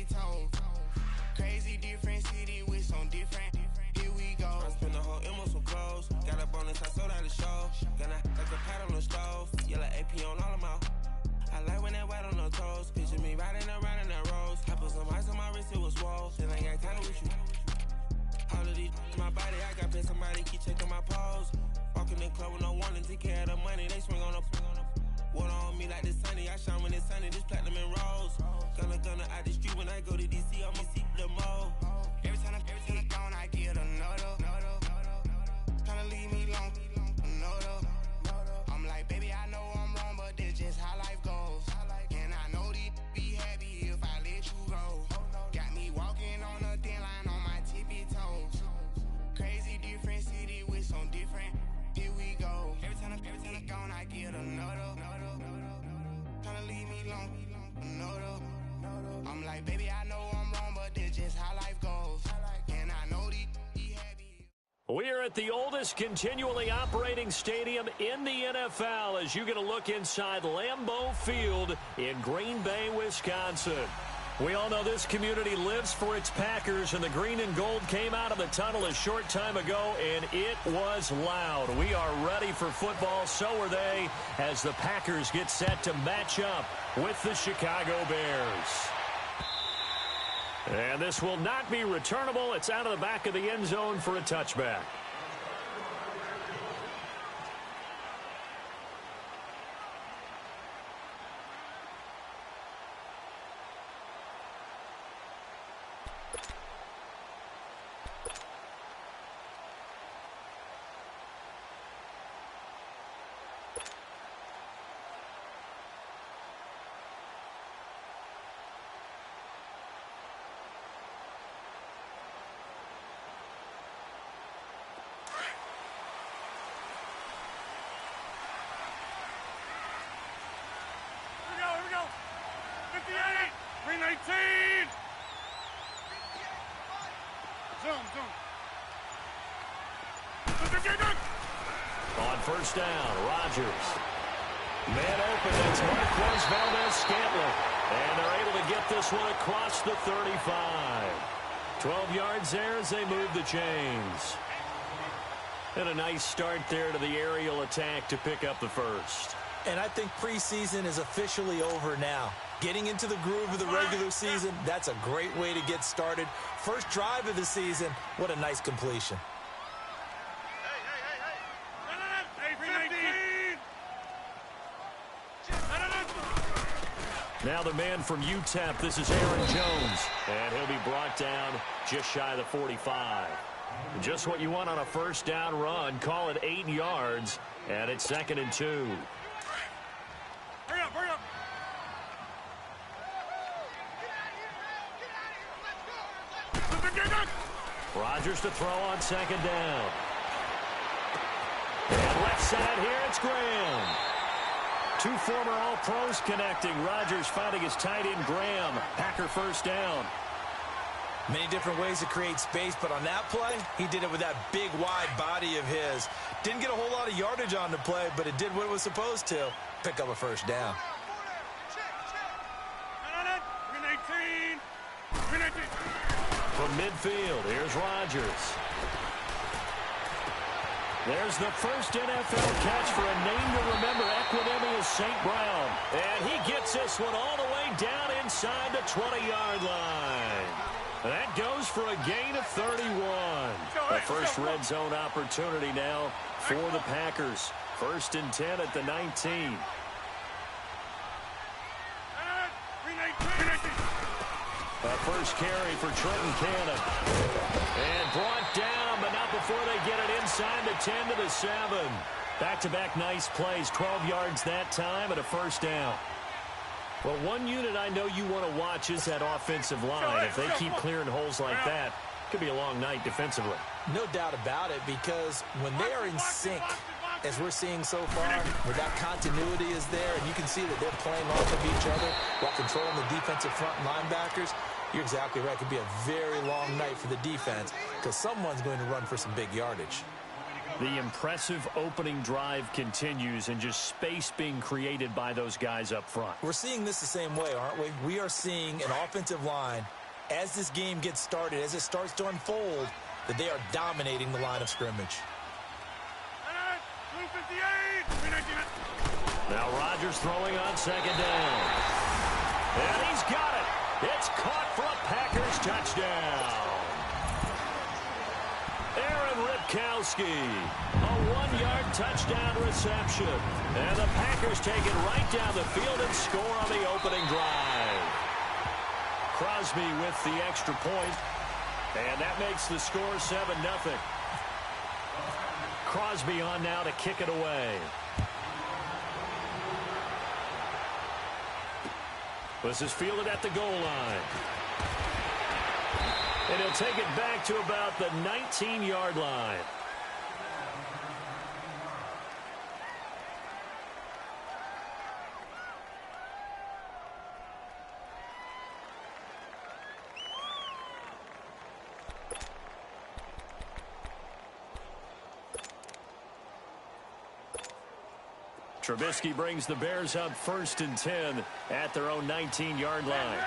toes. Crazy different city with some different. Here we go. I spent the whole M on some clothes. Got a bonus, I sold out the show. Gonna like a pat on the stove. Yellow AP on all of my. I like when that white on the toes. Picture me riding around in that rose. I put some ice on my wrist, it was swole. Then I got time with you. All of these, my body, I got pay somebody keep checking my pose. Walking in club with no warning, take care of the money, they swing on the. Water on me like the sunny, I shine when it's sunny, this platinum and rose. Gonna out the street when I go to DC, I'ma see the mode. Every time I gone, I get another. Tryna leave me alone, another. I'm like, baby, I know I'm wrong, but this just how life goes. And I know these be happy if I let you go. Got me walking on a thin line on my tippy toes. Crazy different city with some different. Here we go. Every time I gone, I get another. Tryna leave me alone, another. I'm like, baby, I know I'm wrong, but this just how life goes. And I know these be happy. We are at the oldest continually operating stadium in the NFL as you get a look inside Lambeau Field in Green Bay, Wisconsin. We all know this community lives for its Packers, and the green and gold came out of the tunnel a short time ago, and it was loud. We are ready for football, so are they, as the Packers get set to match up with the Chicago Bears. And this will not be returnable. It's out of the back of the end zone for a touchback. On first down, Rodgers. Man open, that's Marquez Valdes-Scantling. And they're able to get this one across the 35. 12 yards there as they move the chains. And a nice start there to the aerial attack to pick up the first. And I think preseason is officially over now. Getting into the groove of the regular season, that's a great way to get started. First drive of the season, what a nice completion. Now the man from UTEP, this is Aaron Jones. And he'll be brought down just shy of the 45. Just what you want on a first down run. Call it 8 yards. And it's 2nd and 2. Hurry up, hurry up. Rodgers to throw on 2nd down. And left side here, it's Graham. Two former All-Pros connecting. Rodgers finding his tight end, Graham. Packer first down. Many different ways to create space, but on that play, he did it with that big, wide body of his. Didn't get a whole lot of yardage on the play, but it did what it was supposed to. Pick up a first down. From midfield, here's Rodgers. There's the first NFL catch for a name to remember, Equanimeous St. Brown. And he gets this one all the way down inside the 20-yard line. That goes for a gain of 31. The first red zone opportunity now for the Packers. 1st and 10 at the 19. A first carry for Trenton Cannon. And brought down, but not before they get it inside the 10 to the 7. Back-to-back nice plays, 12 yards that time and a first down. Well, one unit I know you want to watch is that offensive line. If they keep clearing holes like that, it could be a long night defensively. No doubt about it, because when they are in sync, as we're seeing so far, where that continuity is there, and you can see that they're playing off of each other while controlling the defensive front linebackers, you're exactly right. It could be a very long night for the defense because someone's going to run for some big yardage. The impressive opening drive continues and just space being created by those guys up front. We're seeing this the same way, aren't we? We are seeing an offensive line as this game gets started, as it starts to unfold, that they are dominating the line of scrimmage. Now Rodgers throwing on second down. And he's got it. It's caught for a Packers touchdown. Aaron Ripkowski, a 1-yard touchdown reception. And the Packers take it right down the field and score on the opening drive. Crosby with the extra point. And that makes the score 7-0. Crosby on now to kick it away. This is fielded at the goal line. And he'll take it back to about the 19-yard line. Trubisky brings the Bears up 1st and 10 at their own 19-yard line.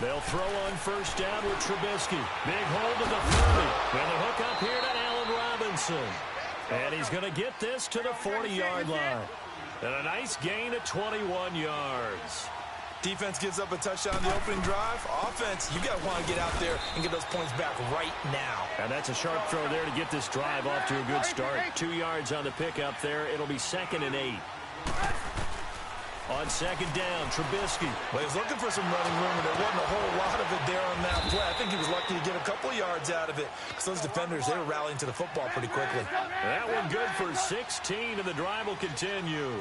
They'll throw on 1st down with Trubisky. Big hold of the 30. And the hook up here to Allen Robinson. And he's going to get this to the 40-yard line. And a nice gain of 21 yards. Defense gives up a touchdown on the opening drive. Offense, you got to want to get out there and get those points back right now. And that's a sharp throw there to get this drive off to a good start. 2 yards on the pickup there. It'll be 2nd and 8. On 2nd down, Trubisky. Well, he was looking for some running room, and there wasn't a whole lot of it there on that play. I think he was lucky to get a couple yards out of it because those defenders, they were rallying to the football pretty quickly. That one good for 16, and the drive will continue.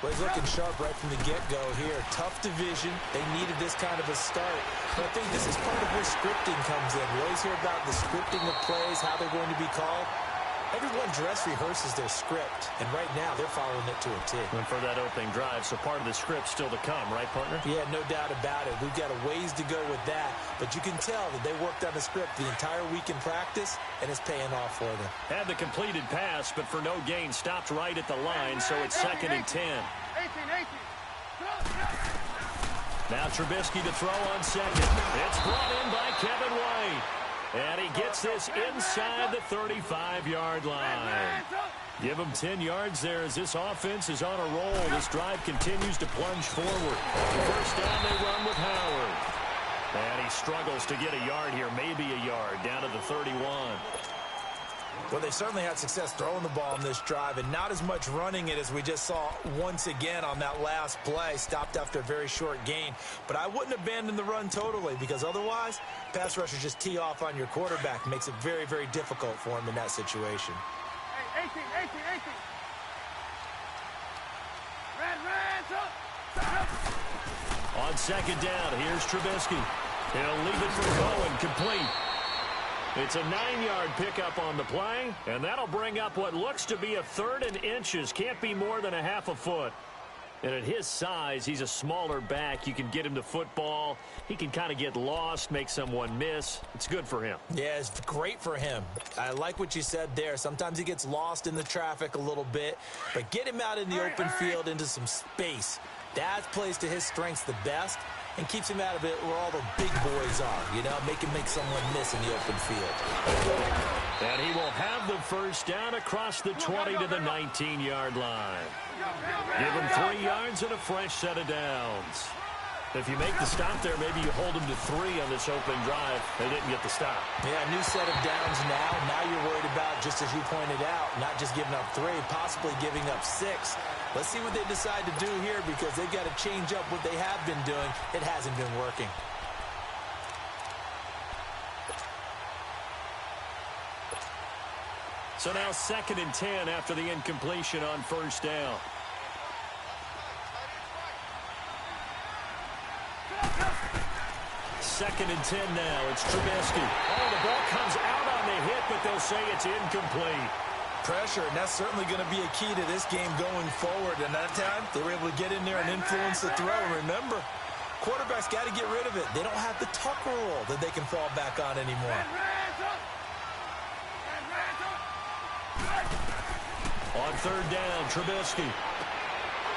Well, he's looking sharp right from the get-go here. Tough division. They needed this kind of a start. But I think this is part of where scripting comes in. We always hear about the scripting of plays, how they're going to be called. Everyone dress rehearses their script, and right now they're following it to a T. And for that opening drive, so part of the script still to come, right, partner? Yeah, no doubt about it. We've got a ways to go with that, but you can tell that they worked on the script the entire week in practice, and it's paying off for them. Had the completed pass, but for no gain, stopped right at the line, so it's 2nd and 10. Now Trubisky to throw on 2nd. It's brought in by Kevin White. And he gets this inside the 35-yard line. Give him 10 yards there as this offense is on a roll. This drive continues to plunge forward. 1st down, they run with Howard. And he struggles to get a yard here, maybe a yard, down to the 31. Well, they certainly had success throwing the ball in this drive, and not as much running it as we just saw once again on that last play. Stopped after a very short gain. But I wouldn't abandon the run totally, because otherwise, pass rushers just tee off on your quarterback. Makes it very, very difficult for him in that situation. Hey, 18. On 2nd down, here's Trubisky. He'll leave it for Bowen, complete. It's a 9-yard pickup on the play, and that'll bring up what looks to be a 3rd and inches. Can't be more than a half a foot. And at his size, he's a smaller back. You can get him to football. He can kind of get lost, make someone miss. It's good for him. Yeah, it's great for him. I like what you said there. Sometimes he gets lost in the traffic a little bit, but get him out in the open field into some space. That plays to his strengths the best and keeps him out of it where all the big boys are, you know, make him make someone miss in the open field. And he will have the 1st down across the 20 to the 19-yard line. Give him 3 yards and a fresh set of downs. If you make the stop there, maybe you hold him to 3 on this opening drive. They didn't get the stop. Yeah, new set of downs now. Now you're worried about, just as you pointed out, not just giving up 3, possibly giving up 6. Let's see what they decide to do here, because they've got to change up what they have been doing. It hasn't been working. So now 2nd and 10 after the incompletion on 1st down. Second and 10 now. It's Trubisky. Oh, the ball comes out on the hit, but they'll say it's incomplete. Pressure, and that's certainly going to be a key to this game going forward. And that time, they were able to get in there and influence the throw. Remember, quarterbacks got to get rid of it. They don't have the Tucker rule that they can fall back on anymore. On 3rd down, Trubisky.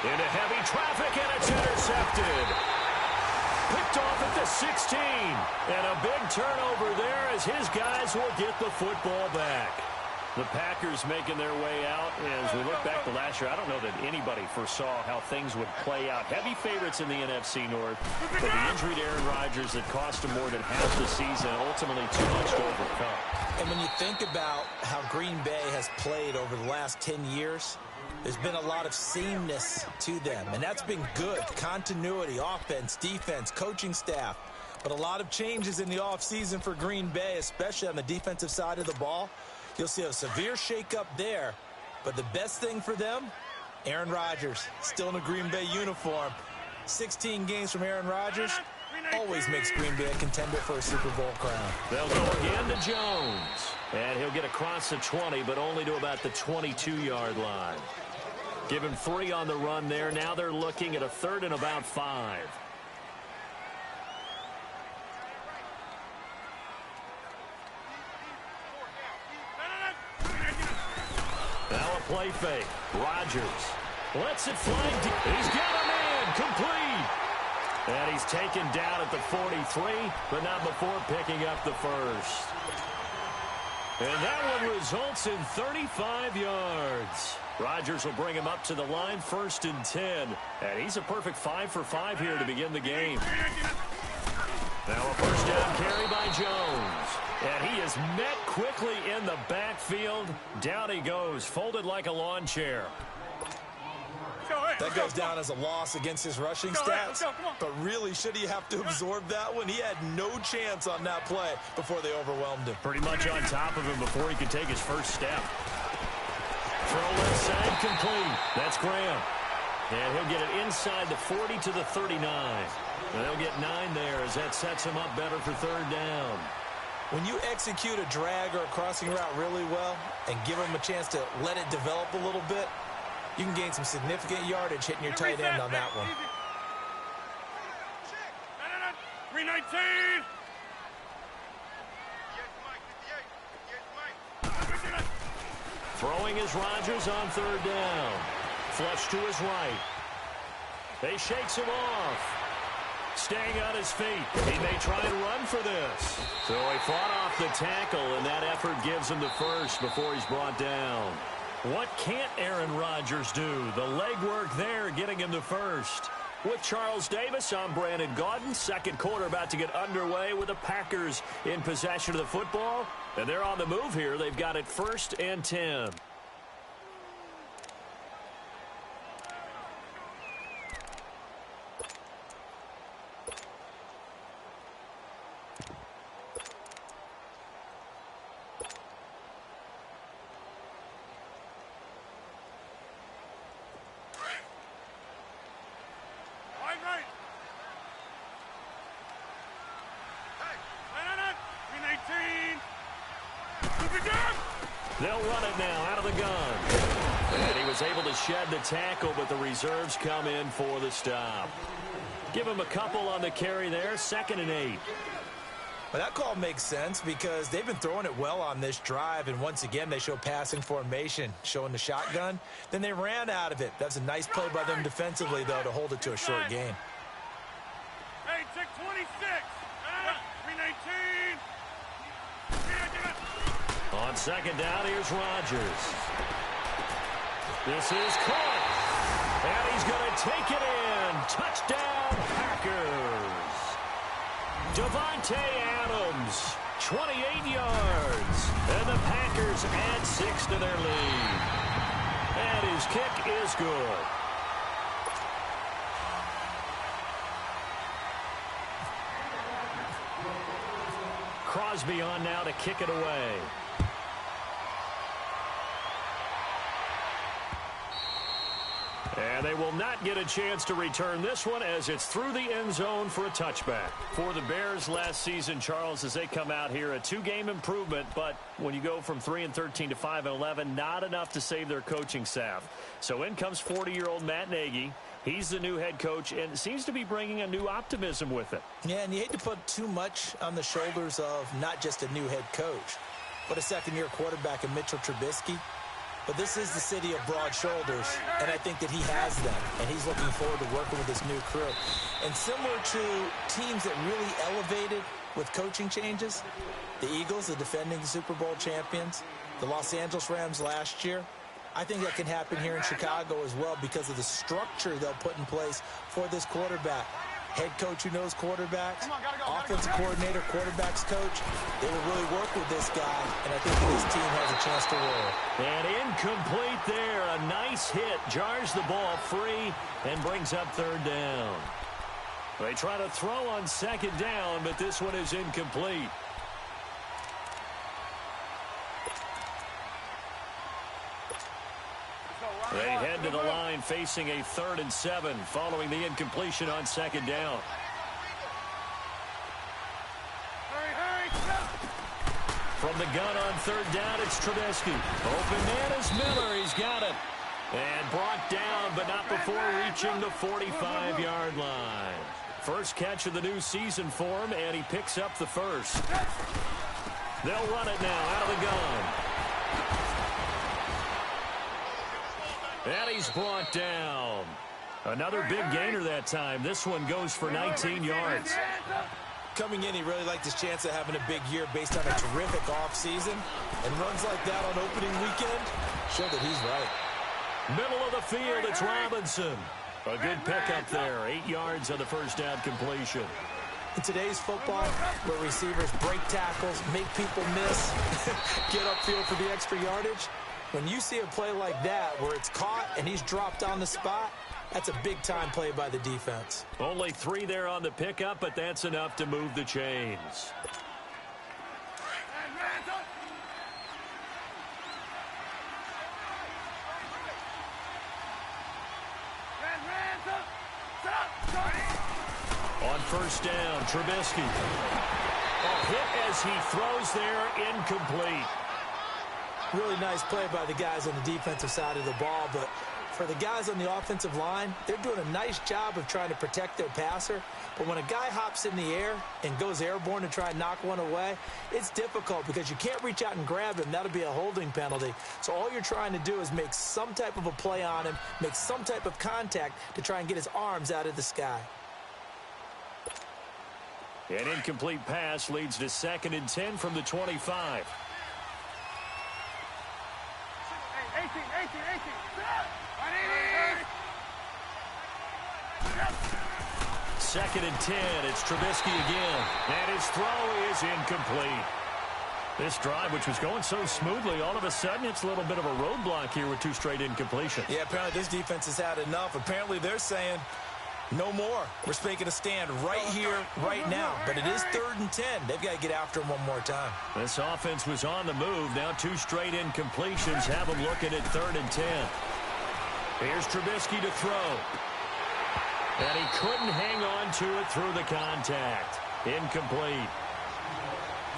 Into heavy traffic, and it's intercepted. Picked off at the 16. And a big turnover there as his guys will get the football back. The Packers making their way out. As we look back to last year, I don't know that anybody foresaw how things would play out. Heavy favorites in the NFC North, but the injury to Aaron Rodgers that cost him more than half the season, ultimately too much to overcome. And when you think about how Green Bay has played over the last 10 years, there's been a lot of sameness to them, and that's been good. Continuity, offense, defense, coaching staff. But a lot of changes in the offseason for Green Bay, especially on the defensive side of the ball. You'll see a severe shakeup there, but the best thing for them, Aaron Rodgers, still in a Green Bay uniform. 16 games from Aaron Rodgers always makes Green Bay a contender for a Super Bowl crown. They'll go again to Jones, and he'll get across the 20, but only to about the 22-yard line. Give him 3 on the run there. Now they're looking at a 3rd and about 5. Now a play fake. Rodgers lets it fly deep. He's got him in. Complete. And he's taken down at the 43, but not before picking up the first. And that one results in 35 yards. Rodgers will bring him up to the line, 1st and 10. And he's a perfect 5 for 5 here to begin the game. Now a first down carry by Jones. And he is met quickly in the backfield. Down he goes, folded like a lawn chair. That goes down as a loss against his rushing stats. But really, should he have to absorb that one? He had no chance on that play before they overwhelmed him. Pretty much on top of him before he could take his first step. Throw left side complete. That's Graham. And he'll get it inside the 40 to the 39. And they'll get 9 there as that sets him up better for 3rd down. When you execute a drag or a crossing route really well and give them a chance to let it develop a little bit, you can gain some significant yardage hitting your tight end on that one. 319. Throwing is Rodgers on 3rd down. Flush to his right. They shakes him off. Staying on his feet. He may try and run for this. So he fought off the tackle, and that effort gives him the first before he's brought down. What can't Aaron Rodgers do? The legwork there getting him the first. With Charles Davis, I'm Brandon Gaudin. Second quarter about to get underway with the Packers in possession of the football. And they're on the move here. They've got it 1st and 10. They'll run it now out of the gun. And he was able to shed the tackle, but the reserves come in for the stop. Give him a couple on the carry there, 2nd and 8. Well, that call makes sense because they've been throwing it well on this drive, and once again they show passing formation, showing the shotgun. Then they ran out of it. That's a nice play by them defensively, though, to hold it to a short gain. Hey, check 26. 319. On 2nd down, here's Rodgers. This is caught. And he's going to take it in. Touchdown, Packers. Davante Adams, 28 yards. And the Packers add 6 to their lead. And his kick is good. Crosby on now to kick it away. And they will not get a chance to return this one as it's through the end zone for a touchback. For the Bears last season, Charles, as they come out here, a 2-game improvement, but when you go from 3-13 to 5-11, not enough to save their coaching staff. So in comes 40-year-old Matt Nagy. He's the new head coach and seems to be bringing a new optimism with it. Yeah, and you hate to put too much on the shoulders of not just a new head coach, but a second-year quarterback in Mitchell Trubisky. but this is the city of broad shoulders, and I think that he has them, and he's looking forward to working with this new crew. And similar to teams that really elevated with coaching changes, the Eagles, the defending Super Bowl champions, the Los Angeles Rams last year, I think that can happen here in Chicago as well because of the structure they'll put in place for this quarterback. Head coach who knows quarterbacks, offensive coordinator, quarterbacks coach, they will really work with this guy, and I think this team has a chance to roll. And incomplete there. A nice hit. Jars the ball free and brings up third down. They try to throw on second down, but this one is incomplete. They head to the line facing a 3rd and 7 following the incompletion on second down. From the gun on third down, it's Trubisky. Open man is Miller. He's got it. And brought down, but not before reaching the 45-yard line. First catch of the new season for him, and he picks up the first. They'll run it now out of the gun. And he's brought down. Another big gainer that time. This one goes for 19 yards. Coming in, he really liked his chance of having a big year based on a terrific offseason. And runs like that on opening weekend show that he's right. Middle of the field, it's Robinson. A good pickup there. 8 yards on the first down completion. In today's football, where receivers break tackles, make people miss, get upfield for the extra yardage, when you see a play like that where it's caught and he's dropped on the spot, that's a big-time play by the defense. Only 3 there on the pickup, but that's enough to move the chains. On first down, Trubisky. A hit as he throws there, incomplete. Really nice play by the guys on the defensive side of the ball, but for the guys on the offensive line, they're doing a nice job of trying to protect their passer. But when a guy hops in the air and goes airborne to try and knock one away, it's difficult because you can't reach out and grab him. That'll be a holding penalty. So all you're trying to do is make some type of a play on him, make some type of contact to try and get his arms out of the sky. An incomplete pass leads to 2nd and 10 from the 25. 2nd and 10. It's Trubisky again. And his throw is incomplete. This drive, which was going so smoothly, all of a sudden it's a little bit of a roadblock here with 2 straight incompletions. Yeah, apparently this defense has had enough. Apparently they're saying no more. We're making a stand right here, right now. But it is 3rd and 10. They've got to get after him one more time. This offense was on the move. Now 2 straight incompletions have them looking at 3rd and 10. Here's Trubisky to throw. And he couldn't hang on to it through the contact. Incomplete.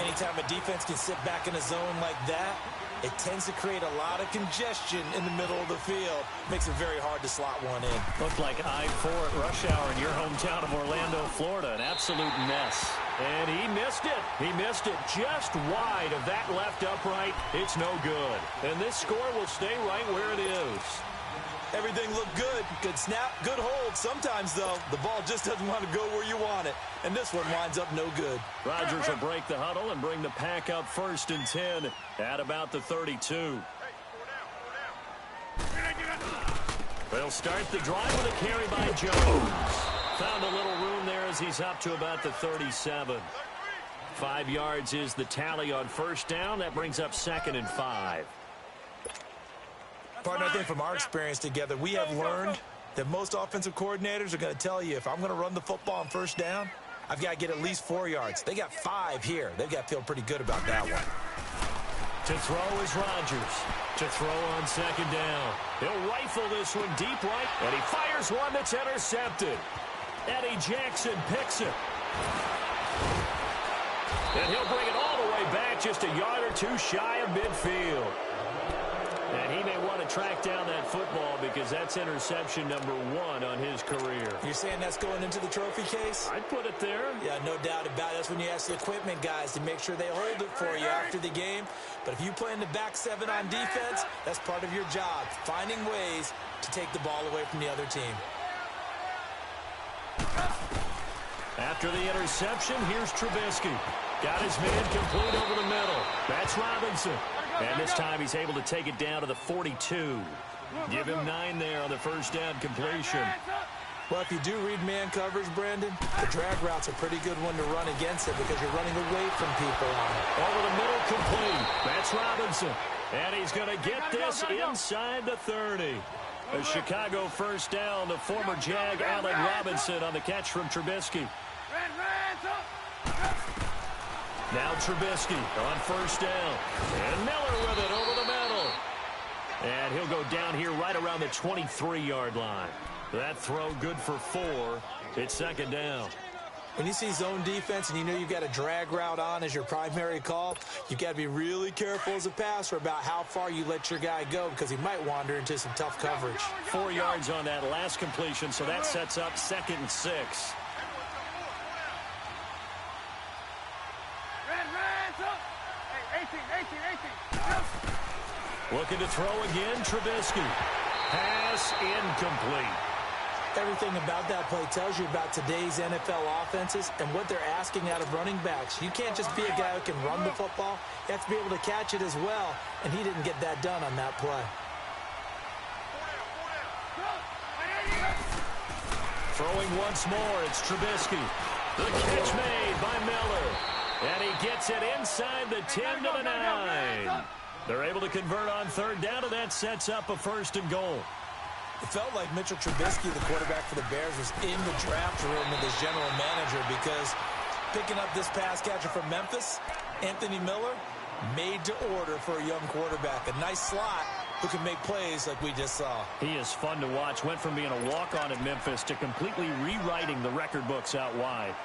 Anytime a defense can sit back in a zone like that, it tends to create a lot of congestion in the middle of the field. Makes it very hard to slot one in. Looked like I-4 at rush hour in your hometown of Orlando, Florida. An absolute mess. And he missed it. He missed it just wide of that left upright. It's no good. And this score will stay right where it is. Everything looked good. Good snap, good hold. Sometimes, though, the ball just doesn't want to go where you want it. And this one winds up no good. Rodgers will break the huddle and bring the pack up 1st and 10 at about the 32. They'll start the drive with a carry by Jones. Found a little room there as he's up to about the 37. 5 yards is the tally on first down. That brings up 2nd and 5. Partner, I think from our experience together, we have learned that most offensive coordinators are going to tell you, if I'm going to run the football on first down, I've got to get at least 4 yards. They got 5 here. They've got to feel pretty good about that one. To throw is Rodgers. To throw on second down. He'll rifle this one deep right, and he fires one that's intercepted. Eddie Jackson picks it. And he'll bring it all the way back, just a yard or 2 shy of midfield. And he may want to track down that football because that's interception number 1 on his career. You're saying that's going into the trophy case? I'd put it there. Yeah, no doubt about it. That's when you ask the equipment guys to make sure they hold it for you after the game. But if you play in the back 7 on defense, that's part of your job, finding ways to take the ball away from the other team. After the interception, here's Trubisky. Got his man complete over the middle. That's Robinson. And this time he's able to take it down to the 42. Give him 9 there on the first down completion. Well, if you do read man coverage, Brandon, the drag route's a pretty good one to run against it because you're running away from people on it. Over the middle complete. That's Robinson. And he's going to get this inside the 30. A Chicago first down, the former Jag Allen Robinson on the catch from Trubisky. Now Trubisky on first down. And Miller with it over the middle. And he'll go down here right around the 23-yard line. That throw good for 4. It's second down. When you see zone defense and you know you've got a drag route on as your primary call, you've got to be really careful as a passer about how far you let your guy go because he might wander into some tough coverage. 4 yards on that last completion, so that sets up 2nd and 6. Looking to throw again, Trubisky. Pass incomplete. Everything about that play tells you about today's NFL offenses and what they're asking out of running backs. You can't just be a guy who can run the football. You have to be able to catch it as well, and he didn't get that done on that play. Throwing once more, it's Trubisky. The catch made by Miller. And he gets it inside the 10 to the 9. They're able to convert on third down, and that sets up a 1st and goal. It felt like Mitchell Trubisky, the quarterback for the Bears, was in the draft room with his general manager because picking up this pass catcher from Memphis, Anthony Miller, made to order for a young quarterback. A nice slot who can make plays like we just saw. He is fun to watch. Went from being a walk-on at Memphis to completely rewriting the record books out wide.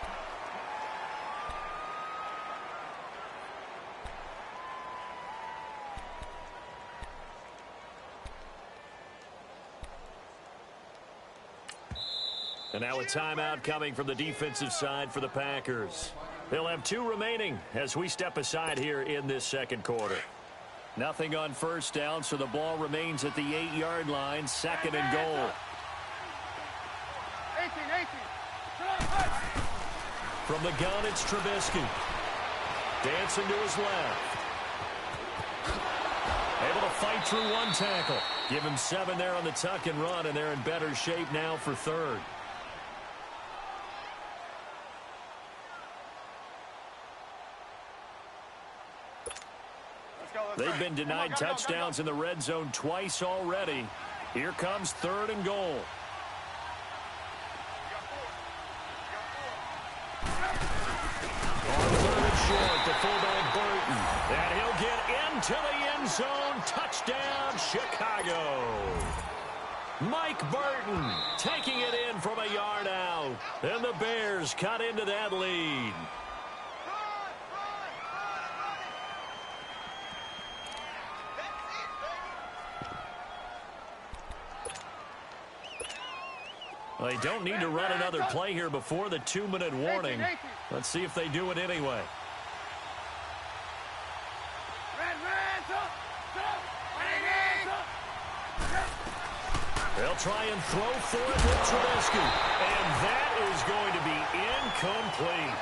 And now a timeout coming from the defensive side for the Packers. They'll have 2 remaining as we step aside here in this second quarter. Nothing on first down, so the ball remains at the 8-yard line, 2nd and goal. 18. From the gun, it's Trubisky. Dancing to his left. Able to fight through 1 tackle. Give him 7 there on the tuck and run, and they're in better shape now for 3rd. They've been denied touchdowns in the red zone twice already. Here comes 3rd and goal. On 3rd and short, the fullback Burton. And he'll get into the end zone. Touchdown, Chicago. Mike Burton taking it in from a yard out. And the Bears cut into that lead. They don't need to run another play here before the 2-minute warning. Let's see if they do it anyway. They'll try and throw for it with Trubisky. And that is going to be incomplete.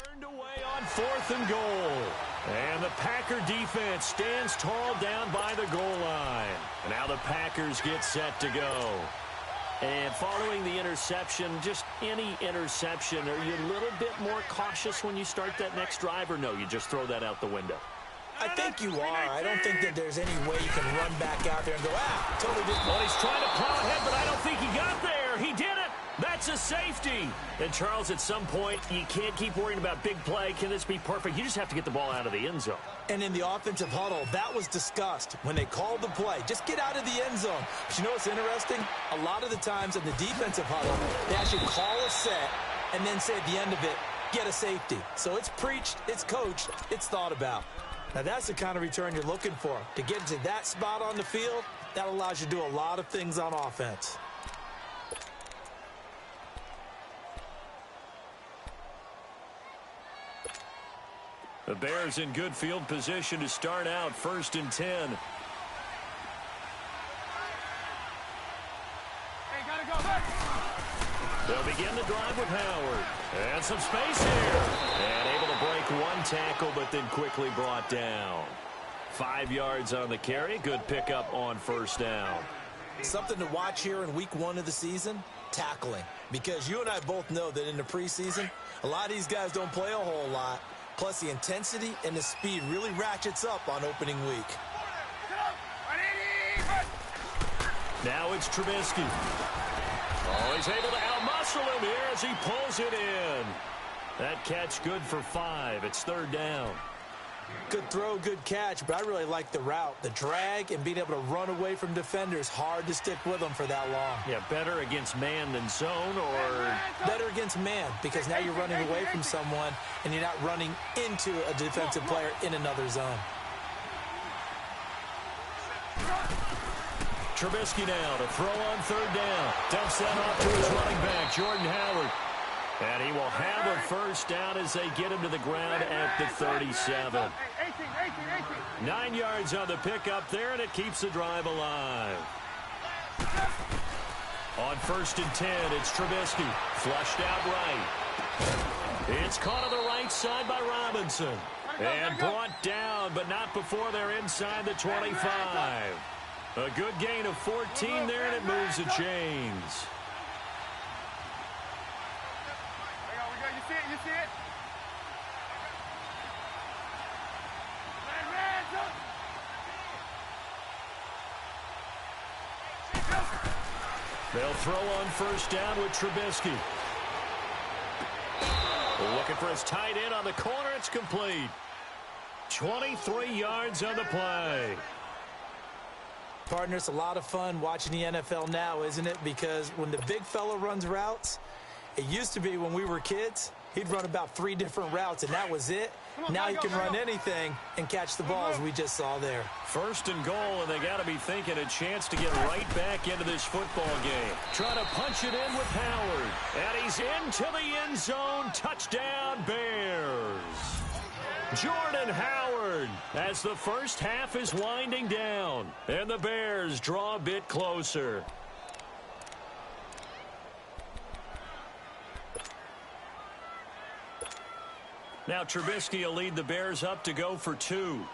Turned away on 4th and goal. And the Packer defense stands tall down by the goal line. Now the Packers get set to go. And following the interception, just any interception, are you a little bit more cautious when you start that next drive, or no, you just throw that out the window? I think you are. I don't think that there's any way you can run back out there and go, totally didn't. Well, he's trying to plow ahead, but I don't think he got there. He did it. That's a safety. And, Charles, at some point, you can't keep worrying about big play. Can this be perfect? You just have to get the ball out of the end zone. And in the offensive huddle, that was discussed when they called the play. Just get out of the end zone. But you know what's interesting? A lot of the times in the defensive huddle, they actually call a set and then say at the end of it, get a safety. So it's preached, it's coached, it's thought about. Now, that's the kind of return you're looking for. To get to that spot on the field, that allows you to do a lot of things on offense. The Bears in good field position to start out 1st and 10. Hey, gotta go. Hey. They'll begin the drive with Howard. And some space here. And able to break one tackle, but then quickly brought down. 5 yards on the carry. Good pickup on 1st down. Something to watch here in week 1 of the season, tackling. Because you and I both know that in the preseason, a lot of these guys don't play a whole lot. Plus, the intensity and the speed really ratchets up on opening week. Now it's Trubisky. Oh, he's able to outmuscle him here as he pulls it in. That catch good for 5. It's 3rd down. Good throw, good catch, but I really like the route. The drag and being able to run away from defenders, hard to stick with them for that long. Yeah, better against man than zone, or better against man, because now you're running away from someone and you're not running into a defensive player in another zone. Trubisky now to throw on 3rd down. Dumps that off to his running back, Jordan Howard. And he will have a 1st down as they get him to the ground at the 37. 9 yards on the pickup there, and it keeps the drive alive. On 1st and 10, it's Trubisky. Flushed out right. It's caught on the right side by Robinson. And brought down, but not before they're inside the 25. A good gain of 14 there, and it moves the chains. You see it? They'll throw on 1st down with Trubisky. Looking for his tight end on the corner. It's complete. 23 yards on the play. Partner, it's a lot of fun watching the NFL now, isn't it? Because when the big fella runs routes, it used to be when we were kids, he'd run about 3 different routes, and that was it. Now he can run anything and catch the ball, as we just saw there. 1st and goal, and they got to be thinking a chance to get right back into this football game. Trying to punch it in with Howard. And he's into the end zone. Touchdown, Bears. Jordan Howard as the first half is winding down. And the Bears draw a bit closer. Now Trubisky will lead the Bears up to go for 2.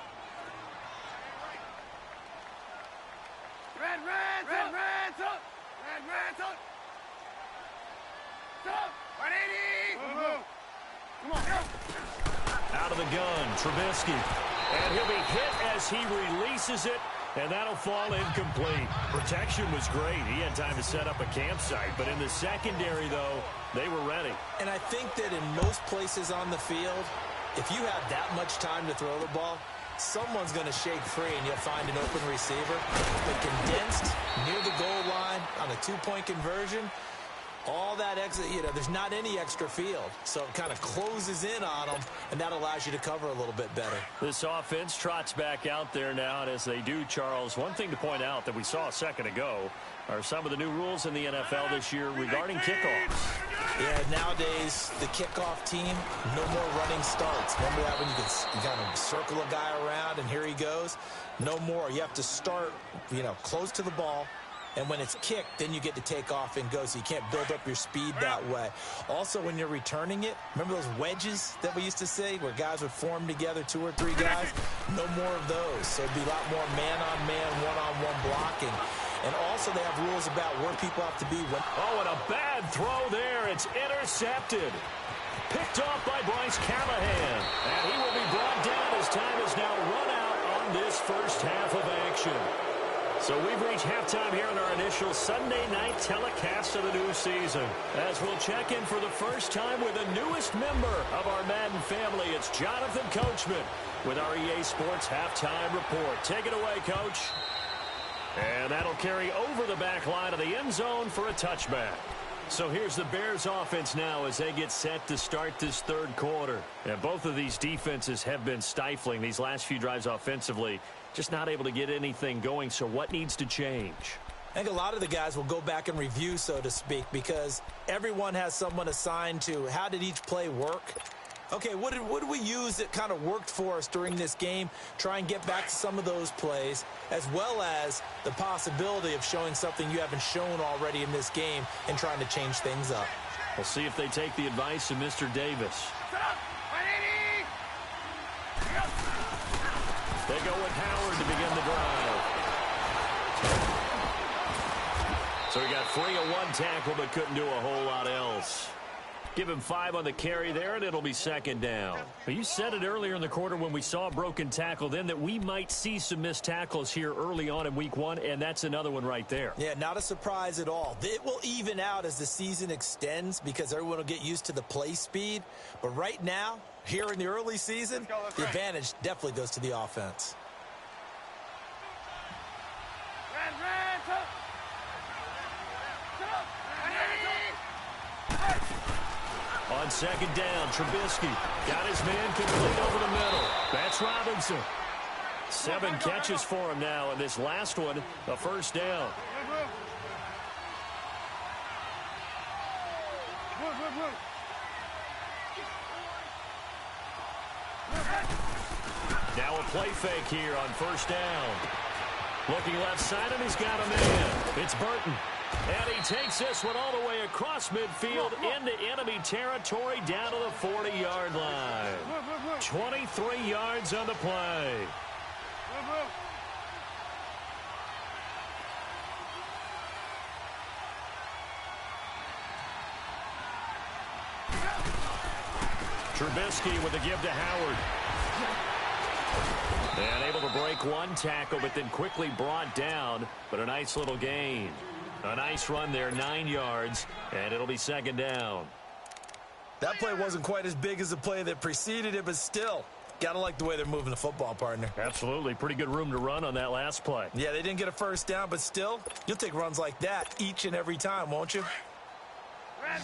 Red, up. Stop. 180. Come on, go. Out of the gun, Trubisky. And he'll be hit as he releases it, and that'll fall incomplete. Protection was great. He had time to set up a campsite, but in the secondary, though, they were ready. And I think that in most places on the field, if you have that much time to throw the ball, someone's going to shake free and you'll find an open receiver. But condensed near the goal line on a 2-point conversion, all that extra, there's not any extra field. So it kind of closes in on them, and that allows you to cover a little bit better. This offense trots back out there now, and as they do, Charles, one thing to point out that we saw a second ago are some of the new rules in the NFL this year regarding kickoffs. Yeah, nowadays, the kickoff team, no more running starts. Remember that when you kind of circle a guy around and here he goes? No more. You have to start, close to the ball. And when it's kicked, then you get to take off and go, so you can't build up your speed that way. Also, when you're returning it, remember those wedges that we used to say where guys would form together, 2 or 3 guys? No more of those. So it'd be a lot more man-on-man, one-on-one blocking. And also they have rules about where people have to be. Oh, and a bad throw there. It's intercepted. Picked off by Bryce Callahan. And he will be brought down as time is now run out. this first half of action. So we've reached halftime here in our initial Sunday night telecast of the new season. As we'll check in for the first time with the newest member of our Madden family, it's Jonathan Coachman with our EA Sports Halftime Report. Take it away, Coach. And that'll carry over the back line of the end zone for a touchback. So here's the Bears offense now as they get set to start this third quarter. And both of these defenses have been stifling these last few drives offensively. Just not able to get anything going. So what needs to change? I think a lot of the guys will go back and review, so to speak, because everyone has someone assigned to how did each play work. Okay, what did we use that kind of worked for us during this game? Try and get back to some of those plays, as well as the possibility of showing something you haven't shown already in this game and trying to change things up. We'll see if they take the advice of Mr. Davis. They go with Howard to begin the drive. So he got free of one tackle but couldn't do a whole lot else. Give him 5 on the carry there, and it'll be second down. But you said it earlier in the quarter when we saw a broken tackle then that we might see some missed tackles here early on in week 1, and that's another one right there. Yeah, not a surprise at all. It will even out as the season extends because everyone will get used to the play speed. But right now, here in the early season, the advantage definitely goes to the offense. On second down, Trubisky got his man complete over the middle. That's Robinson. 7 catches for him now, and this last one, a first down. Now a play fake here on first down. Looking left side, and he's got a man. It's Burton. And he takes this one all the way across midfield into enemy territory down to the 40-yard line. 23 yards on the play. Trubisky with the give to Howard. And able to break one tackle, but then quickly brought down. But a nice little gain. A nice run there, 9 yards, and it'll be second down. That play wasn't quite as big as the play that preceded it, but still, got to like the way they're moving the football, partner. Absolutely. Pretty good room to run on that last play. Yeah, they didn't get a first down, but still, you'll take runs like that each and every time, won't you? Hurry!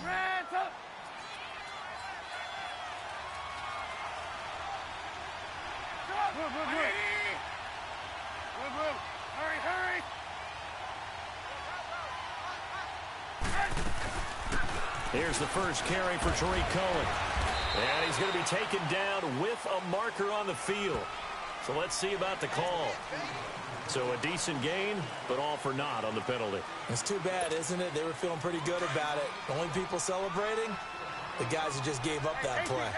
Here's the first carry for Tariq Cohen. And he's going to be taken down with a marker on the field. So let's see about the call. So a decent gain, but all for naught on the penalty. It's too bad, isn't it? They were feeling pretty good about it. The only people celebrating, the guys who just gave up that play.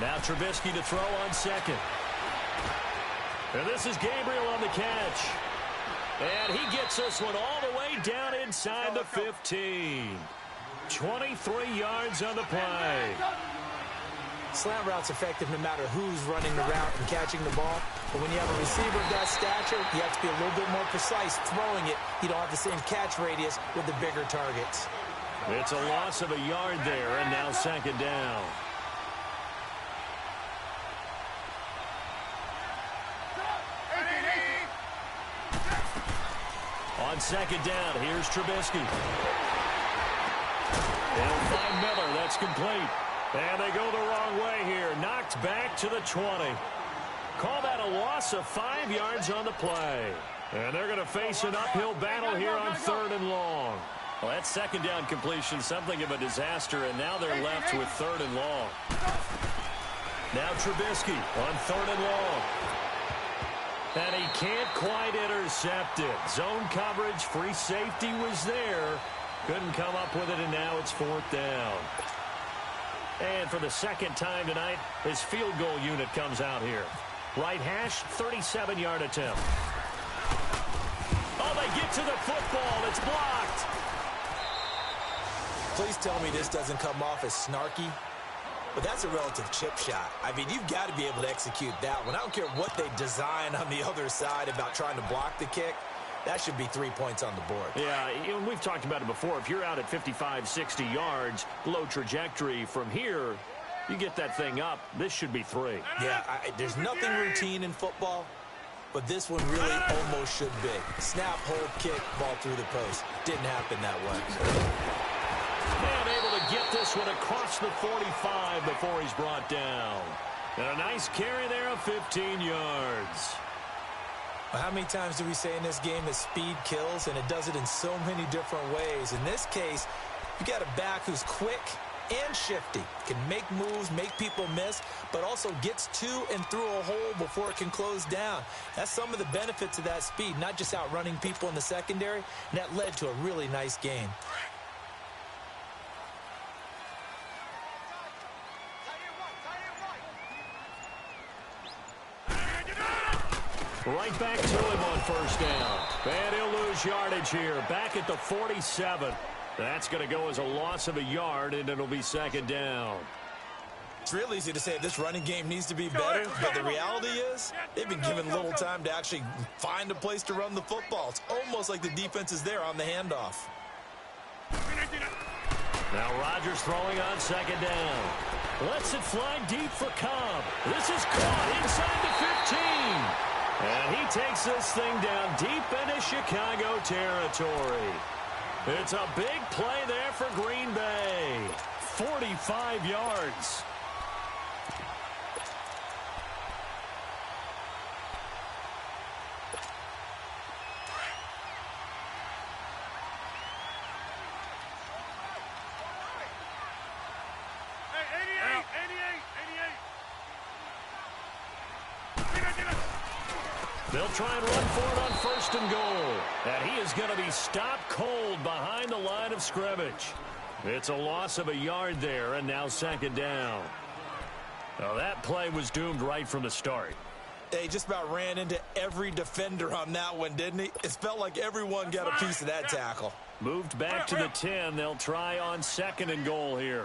Now Trubisky to throw on second. And this is Gabriel on the catch. And he gets this one all the way down inside the 15. 23 yards on the play. Slant route's effective no matter who's running the route and catching the ball. But when you have a receiver of that stature, you have to be a little bit more precise throwing it. You don't have the same catch radius with the bigger targets. It's a loss of a yard there, and now second down. On second down, here's Trubisky. They'll find Miller. That's complete. And they go the wrong way here. Knocked back to the 20. Call that a loss of 5 yards on the play. And they're going to face an uphill battle here on third and long. Well, that second down completion, something of a disaster, and now they're left with third and long. Now Trubisky on third and long. And he can't quite intercept it. Zone coverage, free safety was there. Couldn't come up with it, and now it's fourth down. And for the second time tonight, his field goal unit comes out here. Right hash, 37-yard attempt. Oh, they get to the football. It's blocked. Please tell me this doesn't come off as snarky. But that's a relative chip shot. I mean, you've got to be able to execute that one. I don't care what they design on the other side about trying to block the kick. That should be 3 points on the board. Yeah, we've talked about it before. If you're out at 55, 60 yards, low trajectory from here, you get that thing up, this should be 3. Yeah, there's nothing routine in football, but this one really almost should be. Snap, hold, kick, ball through the post. Didn't happen that way. And able to get this one across the 45 before he's brought down. And a nice carry there of 15 yards. Well, how many times do we say in this game that speed kills, and it does it in so many different ways? In this case, you got a back who's quick and shifty, can make moves, make people miss, but also gets to and through a hole before it can close down. That's some of the benefits of that speed, not just outrunning people in the secondary, and that led to a really nice game. Right back to him on first down. And he'll lose yardage here. Back at the 47. That's going to go as a loss of a yard, and it'll be second down. It's real easy to say this running game needs to be better, but the reality is they've been given little time to actually find a place to run the football. It's almost like the defense is there on the handoff. Now Rodgers throwing on second down. Lets it fly deep for Cobb. This is caught inside the 15. And he takes this thing down deep into Chicago territory. It's a big play there for Green Bay. 45 yards. They'll try and run for it on first and goal. And he is going to be stopped cold behind the line of scrimmage. It's a loss of a yard there, and now second down. Now that play was doomed right from the start. They just about ran into every defender on that one, didn't he? It felt like everyone got a piece of that tackle. Moved back to the 10. They'll try on second and goal here.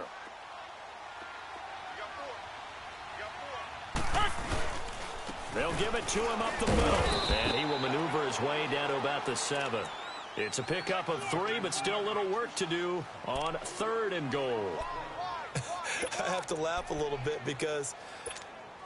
They'll give it to him up the middle. And he will maneuver his way down to about the 7. It's a pickup of 3, but still a little work to do on third and goal. I have to laugh a little bit because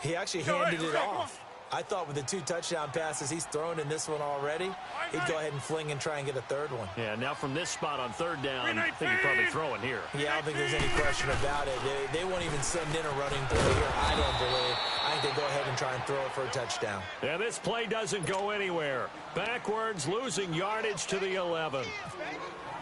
he actually handed it off. I thought with the 2 touchdown passes he's thrown in this one already, he'd go ahead and fling and try and get a third one. Yeah, now from this spot on third down, I think he's probably throwing here. Yeah, I don't think there's any question about it. They won't even send in a running play here, I don't believe. I think they go ahead and try and throw it for a touchdown. Yeah, this play doesn't go anywhere. Backwards, losing yardage to the 11.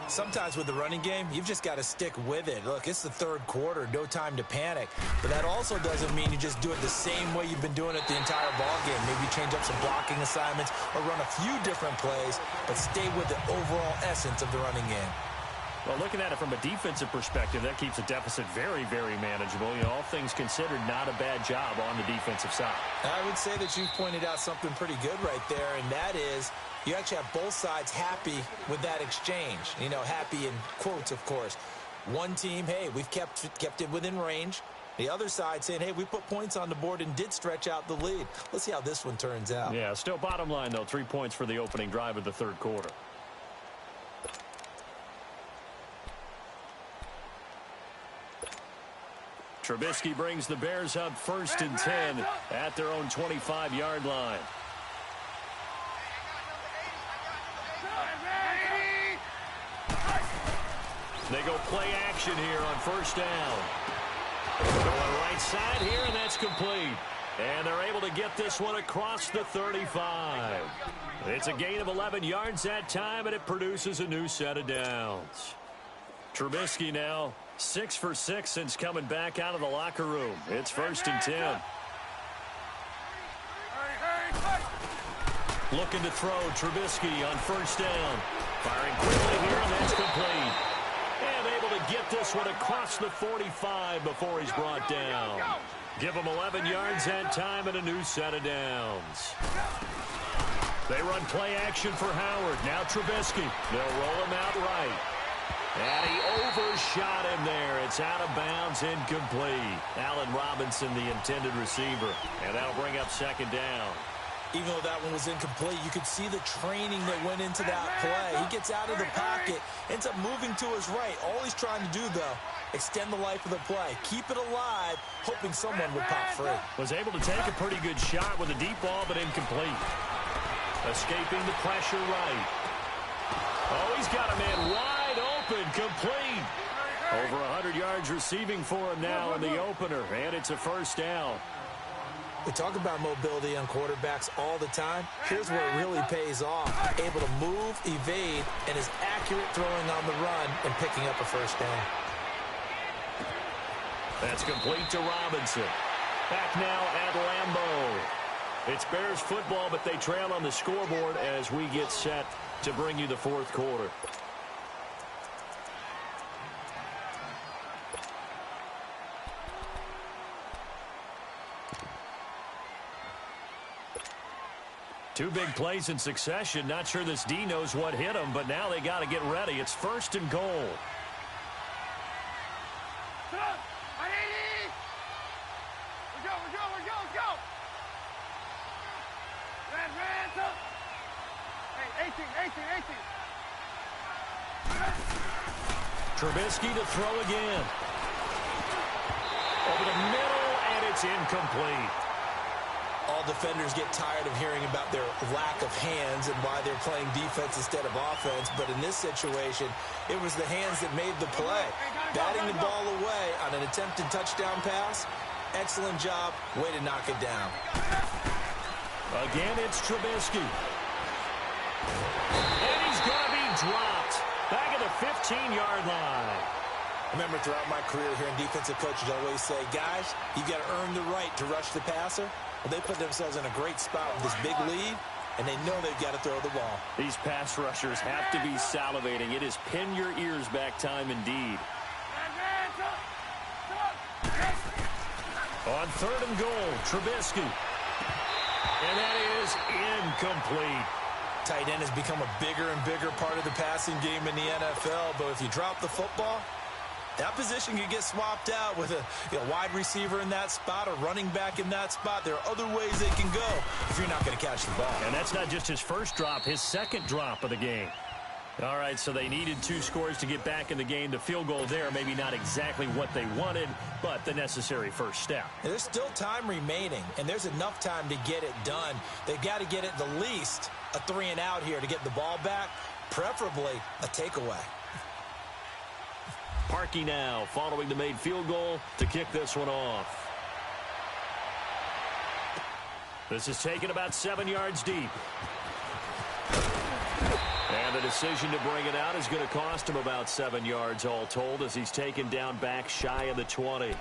Sometimes with the running game, you've just got to stick with it. Look, it's the third quarter, no time to panic. But that also doesn't mean you just do it the same way you've been doing it the entire ball game. Maybe change up some blocking assignments or run a few different plays, but stay with the overall essence of the running game. Well, looking at it from a defensive perspective, that keeps a deficit very, very manageable. You know, all things considered, not a bad job on the defensive side. I would say that you've pointed out something pretty good right there, and that is you actually have both sides happy with that exchange. You know, happy in quotes, of course. One team, hey, we've kept it within range. The other side saying, hey, we put points on the board and did stretch out the lead. Let's see how this one turns out. Yeah, still bottom line, though, 3 points for the opening drive of the third quarter. Trubisky brings the Bears up first and 10 at their own 25-yard line. They go play action here on first down. Going right side here, and that's complete. And they're able to get this one across the 35. It's a gain of 11 yards that time, and it produces a new set of downs. Trubisky now 6 for 6 since coming back out of the locker room. It's first and 10. Looking to throw Trubisky on first down. Firing quickly here, and that's complete. And able to get this one across the 45 before he's brought down. Give him 11 yards that time and a new set of downs. They run play action for Howard. Now Trubisky. They'll roll him out right. And he overshot him there. It's out of bounds, incomplete. Allen Robinson, the intended receiver. And that'll bring up second down. Even though that one was incomplete, you could see the training that went into that play. He gets out of the pocket, ends up moving to his right. All he's trying to do, though, extend the life of the play. Keep it alive, hoping someone would pop free. Was able to take a pretty good shot with a deep ball, but incomplete. Escaping the pressure right. Oh, he's got a man wide open, complete. Over 100 yards receiving for him now in the opener, and it's a first down. We talk about mobility on quarterbacks all the time. Here's where it really pays off. Able to move, evade, and is accurate throwing on the run and picking up a first down. That's complete to Robinson. Back now at Lambeau. It's Bears football, but they trail on the scoreboard as we get set to bring you the fourth quarter. Two big plays in succession. Not sure this D knows what hit him, but now they got to get ready. It's first and goal. Let's go. Hands up. Hey, 18. Trubisky to throw again. Over the middle, and it's incomplete. All defenders get tired of hearing about their lack of hands and why they're playing defense instead of offense. But in this situation, it was the hands that made the play. Batting the ball away on an attempted touchdown pass. Excellent job. Way to knock it down. Again, it's Trubisky. And he's going to be dropped. Back at the 15-yard line. I remember throughout my career hearing defensive coaches always say, guys, you've got to earn the right to rush the passer. Well, they put themselves in a great spot with this big lead, and they know they've got to throw the ball. These pass rushers have to be salivating. It is pin your ears back time indeed. On third and goal, Trubisky. And that is incomplete. Tight end has become a bigger and bigger part of the passing game in the NFL, but if you drop the football, that position could get swapped out with a wide receiver in that spot, a running back in that spot. There are other ways they can go if you're not going to catch the ball. And that's not just his first drop, his second drop of the game. All right, so they needed 2 scores to get back in the game. The field goal there, maybe not exactly what they wanted, but the necessary first step. And there's still time remaining, and there's enough time to get it done. They've got to get it the least a 3-and-out here to get the ball back, preferably a takeaway. Parkey now following the made field goal to kick this one off. This is taken about 7 yards deep. And the decision to bring it out is going to cost him about 7 yards all told as he's taken down back shy of the 20.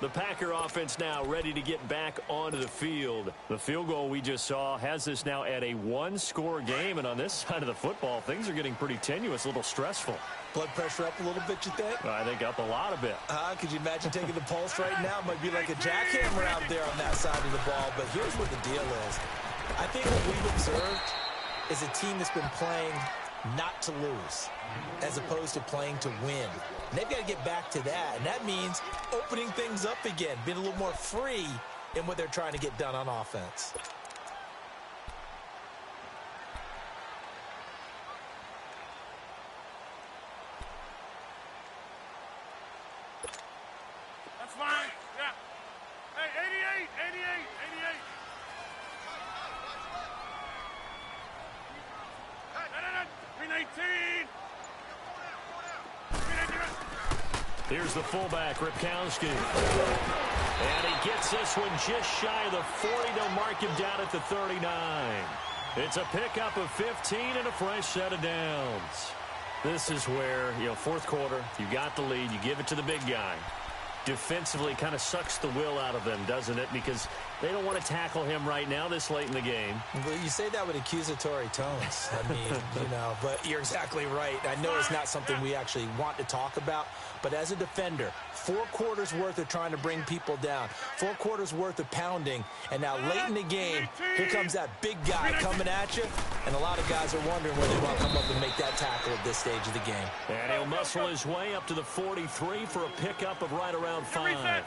The Packer offense now ready to get back onto the field. The field goal we just saw has this now at a 1-score game, and on this side of the football, things are getting pretty tenuous, a little stressful. Blood pressure up a little bit, you think? I think up a lot of it. Could you imagine taking the pulse right now? It might be like a jackhammer out there on that side of the ball, but here's what the deal is. I think what we've observed is a team that's been playing not to lose as opposed to playing to win. And they've got to get back to that, and that means opening things up again, being a little more free in what they're trying to get done on offense. That's fine. Yeah. Hey, 88. No. 18. Here's the fullback, Ripkowski. And he gets this one just shy of the 40. They'll mark him down at the 39. It's a pickup of 15 and a fresh set of downs. This is where, fourth quarter, you got the lead, you give it to the big guy. Defensively kind of sucks the will out of them, doesn't it? Because They don't want to tackle him right now this late in the game. Well, you say that with accusatory tones. I mean, but you're exactly right. I know it's not something we actually want to talk about, but as a defender, 4 quarters worth of trying to bring people down, 4 quarters worth of pounding, and now late in the game, here comes that big guy coming at you, and a lot of guys are wondering whether they want to come up and make that tackle at this stage of the game. And he'll muscle his way up to the 43 for a pickup of right around 5.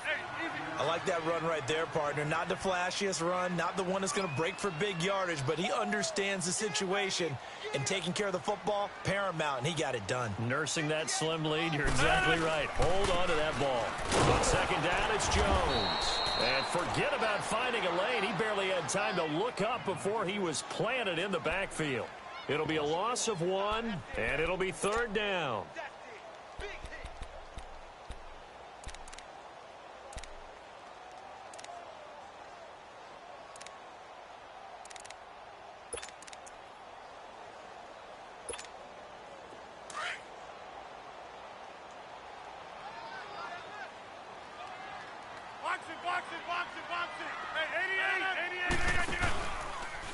I like that run right there, partner. Not the flashiest run, not the one that's going to break for big yardage, but he understands the situation, and taking care of the football, paramount, and he got it done. Nursing that slim lead, you're exactly right. Hold on to that ball. On second down, it's Jones. And forget about finding a lane. He barely had time to look up before he was planted in the backfield. It'll be a loss of 1, and it'll be 3rd down.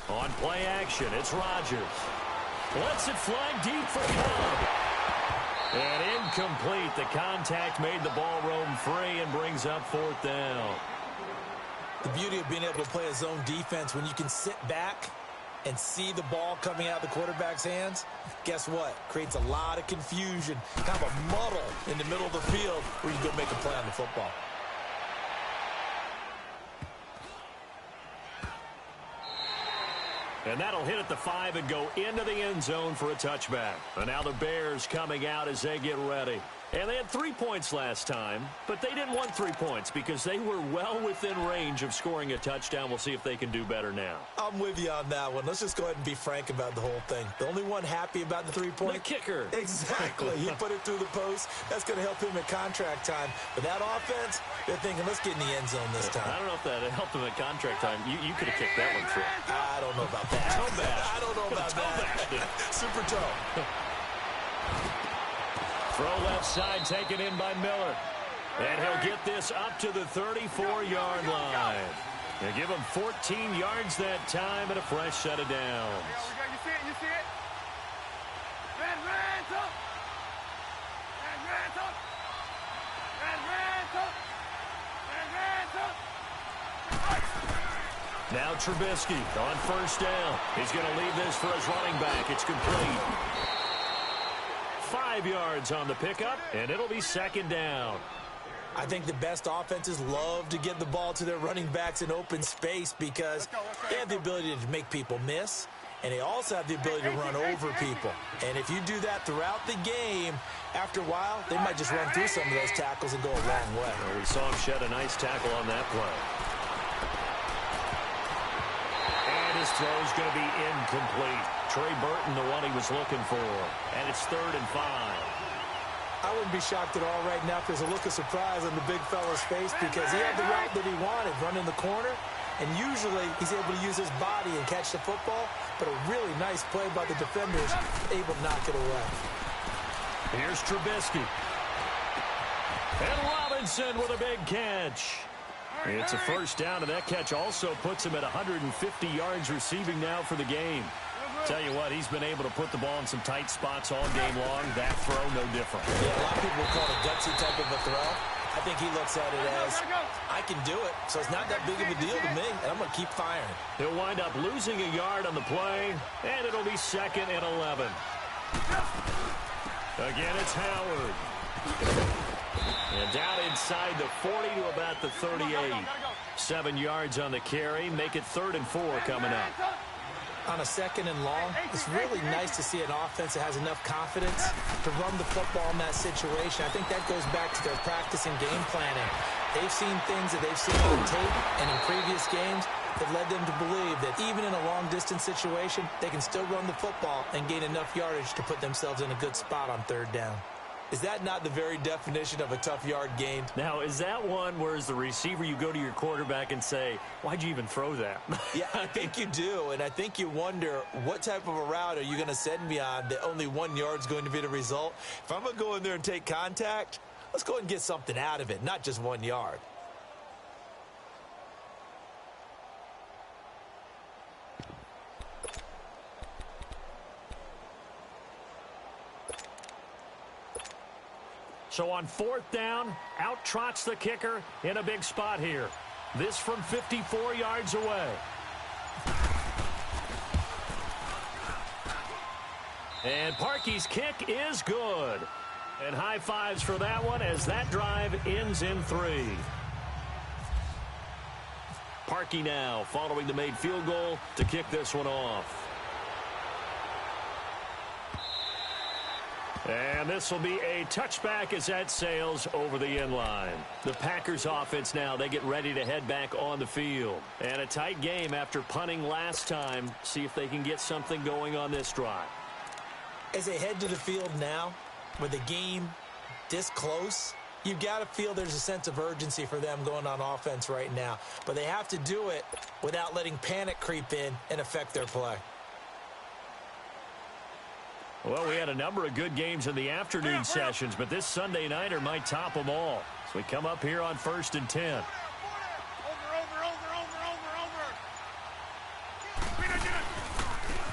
On play action, it's Rodgers. Lets it fly deep for Cobb. And incomplete. The contact made the ball roam free and brings up 4th down. The beauty of being able to play a zone defense when you can sit back and see the ball coming out of the quarterback's hands, guess what? Creates a lot of confusion, kind of a muddle in the middle of the field where you can go make a play on the football. And that'll hit at the 5 and go into the end zone for a touchback. And now the Bears coming out as they get ready. And they had 3 points last time, but they didn't want 3 points because they were well within range of scoring a touchdown. We'll see if they can do better now. I'm with you on that one. Let's just go ahead and be frank about the whole thing. The only one happy about the 3-point? The kicker. Exactly. He put it through the post. That's going to help him at contract time. But that offense, they're thinking, let's get in the end zone this time. I don't know if that helped him at contract time. You could have kicked that one through. I don't know about that. Toe bash. I don't know about that. Super toe. Throw left side taken in by Miller. And he'll get this up to the 34-yard line. They give him 14 yards that time and a fresh set of downs. You see it? You see it? Red up! Red up! Red up! Now Trubisky on 1st down. He's going to leave this for his running back. It's complete. 5 yards on the pickup, and it'll be 2nd down. I think the best offenses love to get the ball to their running backs in open space because they have the ability to make people miss, and they also have the ability to run over people. And if you do that throughout the game, after a while, they might just run through some of those tackles and go a long way. Well, we saw him shed a nice tackle on that play. And his throw is going to be incomplete. Trey Burton, the one he was looking for. And it's 3rd and 5. I wouldn't be shocked at all right now if there's a look of surprise on the big fella's face because he had the route that he wanted, running the corner. And usually he's able to use his body and catch the football, but a really nice play by the defenders, able to knock it away. Here's Trubisky. And Robinson with a big catch. It's a 1st down, and that catch also puts him at 150 yards receiving now for the game. Tell you what, he's been able to put the ball in some tight spots all game long. That throw, no different. Yeah, a lot of people call it a gutsy type of a throw. I think he looks at it as, I can do it, so it's not that big of a deal to me, and I'm going to keep firing. He'll wind up losing a yard on the play, and it'll be 2nd and 11. Again, it's Howard. And down inside the 40 to about the 38. 7 yards on the carry. Make it 3rd and 4 coming up. On a 2nd and long, it's really nice to see an offense that has enough confidence to run the football in that situation. I think that goes back to their practice and game planning. They've seen things that they've seen on tape and in previous games that led them to believe that even in a long-distance situation, they can still run the football and gain enough yardage to put themselves in a good spot on 3rd down. Is that not the very definition of a tough yard gain? Now, is that one where as the receiver you go to your quarterback and say, why'd you even throw that? Yeah, I think you do, and I think you wonder what type of a route are you going to send me on that only 1 yard's going to be the result? If I'm going to go in there and take contact, let's go ahead and get something out of it, not just 1 yard. So on 4th down, out trots the kicker in a big spot here. This from 54 yards away. And Parkey's kick is good. And high fives for that one as that drive ends in 3. Parkey now following the made field goal to kick this one off. And this will be a touchback as that sails over the end line. The Packers offense now, they get ready to head back on the field. And a tight game after punting last time. See if they can get something going on this drive. As they head to the field now, with the game this close, you've got to feel there's a sense of urgency for them going on offense right now. But they have to do it without letting panic creep in and affect their play. Well, we had a number of good games in the afternoon sessions, but this Sunday nighter might top them all. So we come up here on 1st and 10.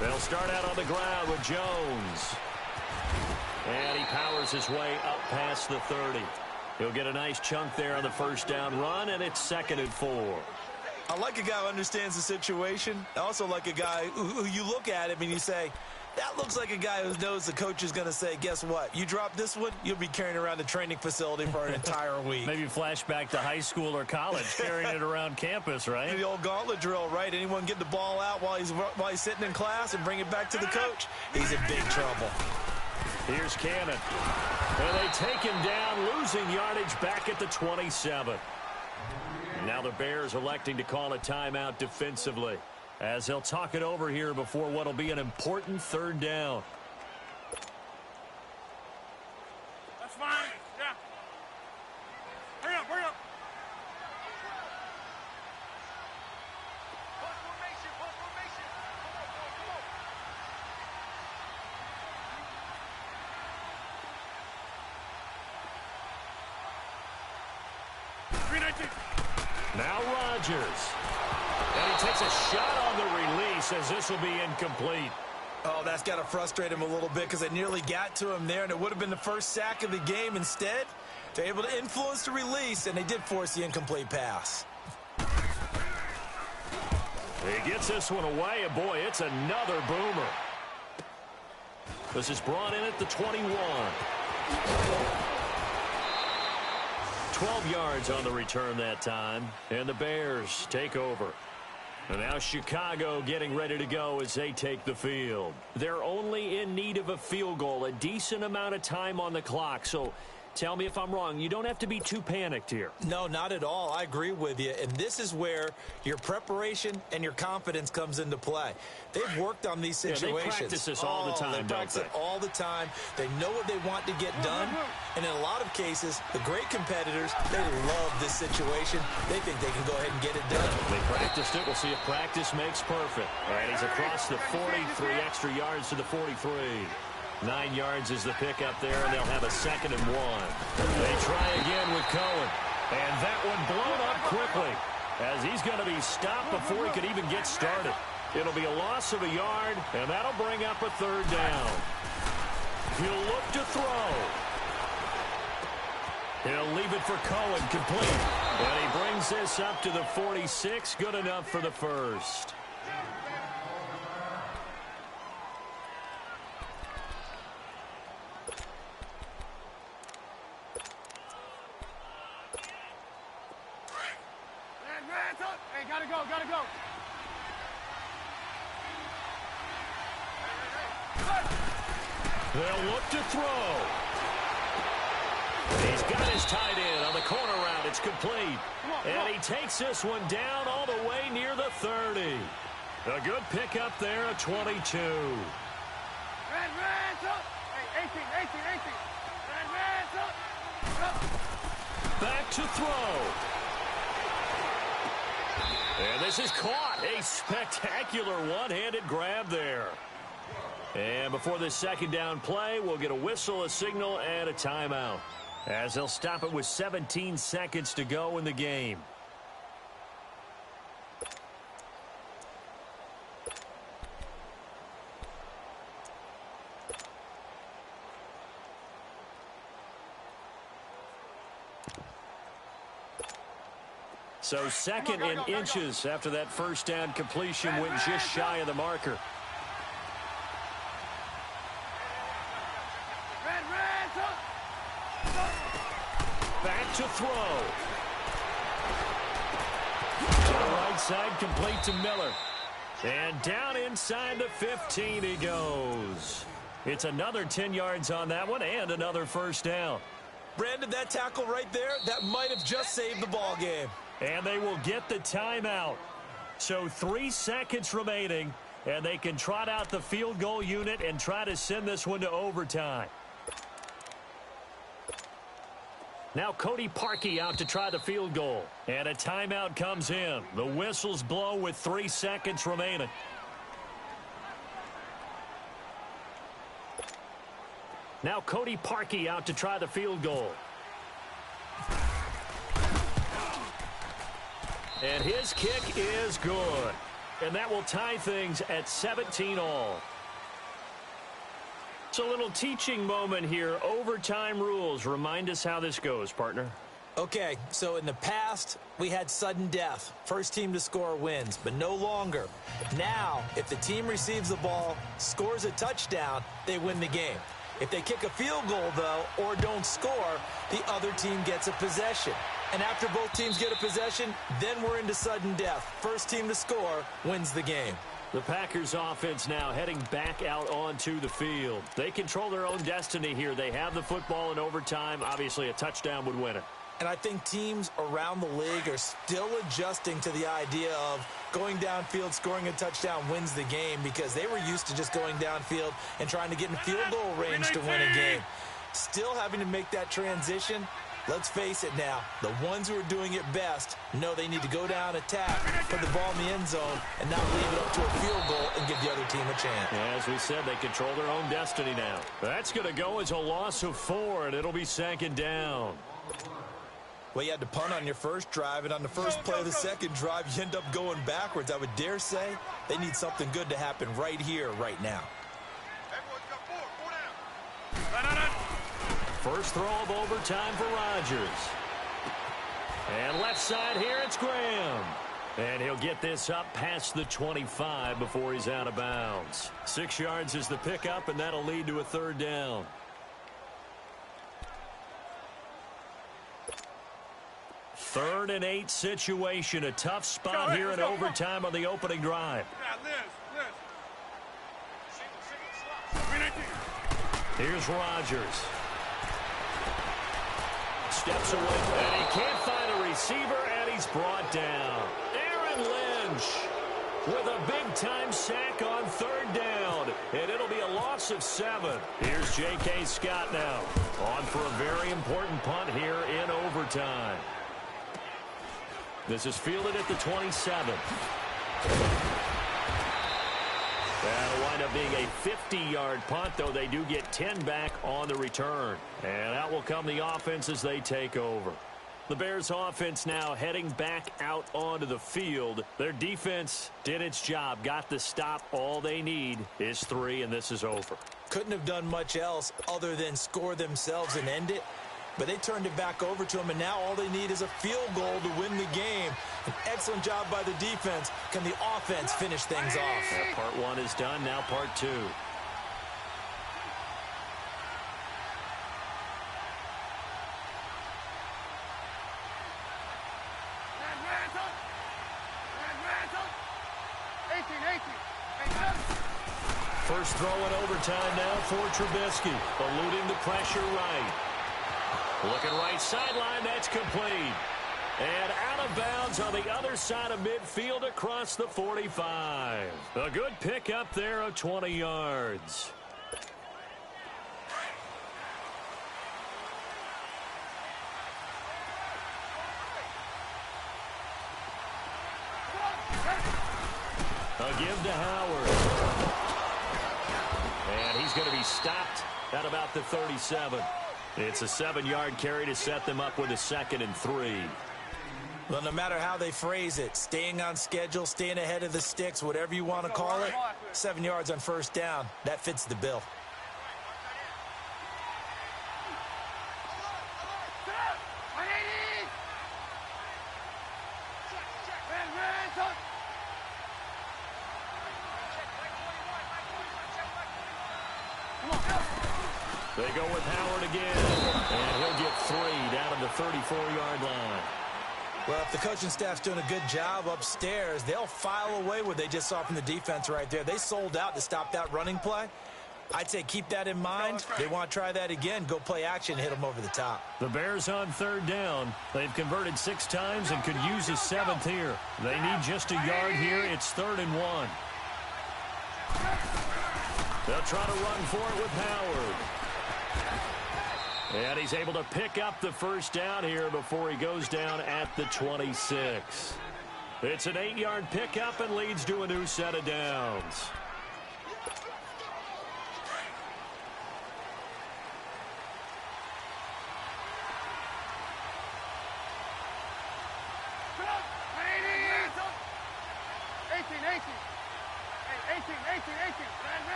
They'll start out on the ground with Jones. And he powers his way up past the 30. He'll get a nice chunk there on the first down run, and it's 2nd and 4. I like a guy who understands the situation. I also like a guy who you look at him and you say, that looks like a guy who knows the coach is going to say, guess what? You drop this one, you'll be carrying around the training facility for an entire week. Maybe flashback to high school or college, carrying it around campus, right? The old gauntlet drill, right? Anyone get the ball out while he's sitting in class and bring it back to the coach? He's in big trouble. Here's Cannon. And they take him down, losing yardage back at the 27. Now the Bears electing to call a timeout defensively, as they'll talk it over here before what will be an important 3rd down. That's fine. Yeah. Hurry up, hurry up. Post formation, post formation. Come on, come on. 319. Now Rodgers. And he takes a shot on the release as this will be incomplete. Oh, that's got to frustrate him a little bit because it nearly got to him there, and it would have been the first sack of the game. Instead, they're able to influence the release, and they did force the incomplete pass. He gets this one away, and boy, it's another boomer. This is brought in at the 21. 12 yards on the return that time, and the Bears take over. And now Chicago getting ready to go as they take the field. They're only in need of a field goal, a decent amount of time on the clock. So tell me if I'm wrong. You don't have to be too panicked here. No, not at all. I agree with you. And this is where your preparation and your confidence comes into play. They've worked on these situations. Yeah, they practice this all the time, They practice it all the time. They know what they want to get done. And in a lot of cases, the great competitors, they love this situation. They think they can go ahead and get it done. They practiced it. We'll see if practice makes perfect. And he's across the 40, 3 extra yards to the 43. 9 yards is the pickup there, and they'll have a 2nd and 1. They try again with Cohen. And that one blown up quickly as he's going to be stopped before he could even get started. It'll be a loss of a yard, and that'll bring up a 3rd down. He'll look to throw. He'll leave it for Cohen, complete. And he brings this up to the 46, good enough for the first. Hey, gotta go, gotta go. They'll look to throw. He's got his tight end on the corner route. It's complete. And he takes this one down all the way near the 30. A good pickup there at 22. Red, up. Hey, 18. Red, up. Back to throw. And this is caught. A spectacular one-handed grab there. And before this 2nd down play, we'll get a whistle, a signal, and a timeout, as they'll stop it with 17 seconds to go in the game. So second in inches after that first down completion went just shy of the marker. Back to throw. To the right side, complete to Miller. And down inside the 15 he goes. It's another 10 yards on that one and another first down. Brandon, that tackle right there, that might have just saved the ball game. And they will get the timeout. So 3 seconds remaining, and they can trot out the field goal unit and try to send this one to overtime. Now Cody Parkey out to try the field goal. And a timeout comes in. The whistles blow with 3 seconds remaining. Now Cody Parkey out to try the field goal. And his kick is good. And that will tie things at 17 all. It's a little teaching moment here. Overtime rules. Remind us how this goes, partner. Okay, so in the past, we had sudden death. First team to score wins, but no longer. Now, if the team receives the ball, scores a touchdown, they win the game. If they kick a field goal, though, or don't score, the other team gets a possession. And after both teams get a possession, then we're into sudden death. First team to score wins the game. The Packers offense now heading back out onto the field. They control their own destiny here. They have the football in overtime. Obviously, a touchdown would win it. And I think teams around the league are still adjusting to the idea of going downfield, scoring a touchdown wins the game, because they were used to just going downfield and trying to get in field goal range to win a game. Still having to make that transition. Let's face it now, the ones who are doing it best know they need to go down, attack, put the ball in the end zone, and not leave it up to a field goal and give the other team a chance. As we said, they control their own destiny now. That's going to go as a loss of 4, and it'll be second down. Well, you had to punt on your first drive, and on the first play of the second drive, you end up going backwards. I would dare say they need something good to happen right here, right now. First throw of overtime for Rodgers. And left side here, it's Graham. And he'll get this up past the 25 before he's out of bounds. 6 yards is the pickup, and that'll lead to a third down. Third and 8 situation. A tough spot here in overtime on the opening drive. Here's Rodgers. Steps away, and he can't find a receiver, and he's brought down. Aaron Lynch with a big-time sack on third down, and it'll be a loss of 7. Here's J.K. Scott now, on for a very important punt here in overtime. This is fielded at the 27. That'll wind up being a 50-yard punt, though they do get 10 back on the return. And out will come the offense as they take over. The Bears offense now heading back out onto the field. Their defense did its job, got the stop. All they need is 3, and this is over. Couldn't have done much else other than score themselves and end it. But they turned it back over to them, and now all they need is a field goal to win the game. An excellent job by the defense. Can the offense finish things off? Yeah, part 1 is done, now part 2. First throw in overtime now for Trubisky, eluding the pressure right. Looking right sideline, that's complete. And out of bounds on the other side of midfield across the 45. A good pickup there of 20 yards. A give to Howard. And he's going to be stopped at about the 37. It's a 7-yard carry to set them up with a 2nd and 3. Well, no matter how they phrase it, staying on schedule, staying ahead of the sticks, whatever you want to call it, 7 yards on first down, that fits the bill. They go with Howard again, and he'll get 3 down at the 34-yard line. Well, if the coaching staff's doing a good job upstairs, they'll file away what they just saw from the defense right there. They sold out to stop that running play. I'd say keep that in mind. They want to try that again. Go play action, hit them over the top. The Bears on 3rd down. They've converted 6 times and could use a 7th here. They need just a yard here. It's 3rd and 1. They'll try to run for it with Howard. And he's able to pick up the first down here before he goes down at the 26. It's an 8-yard pickup and leads to a new set of downs.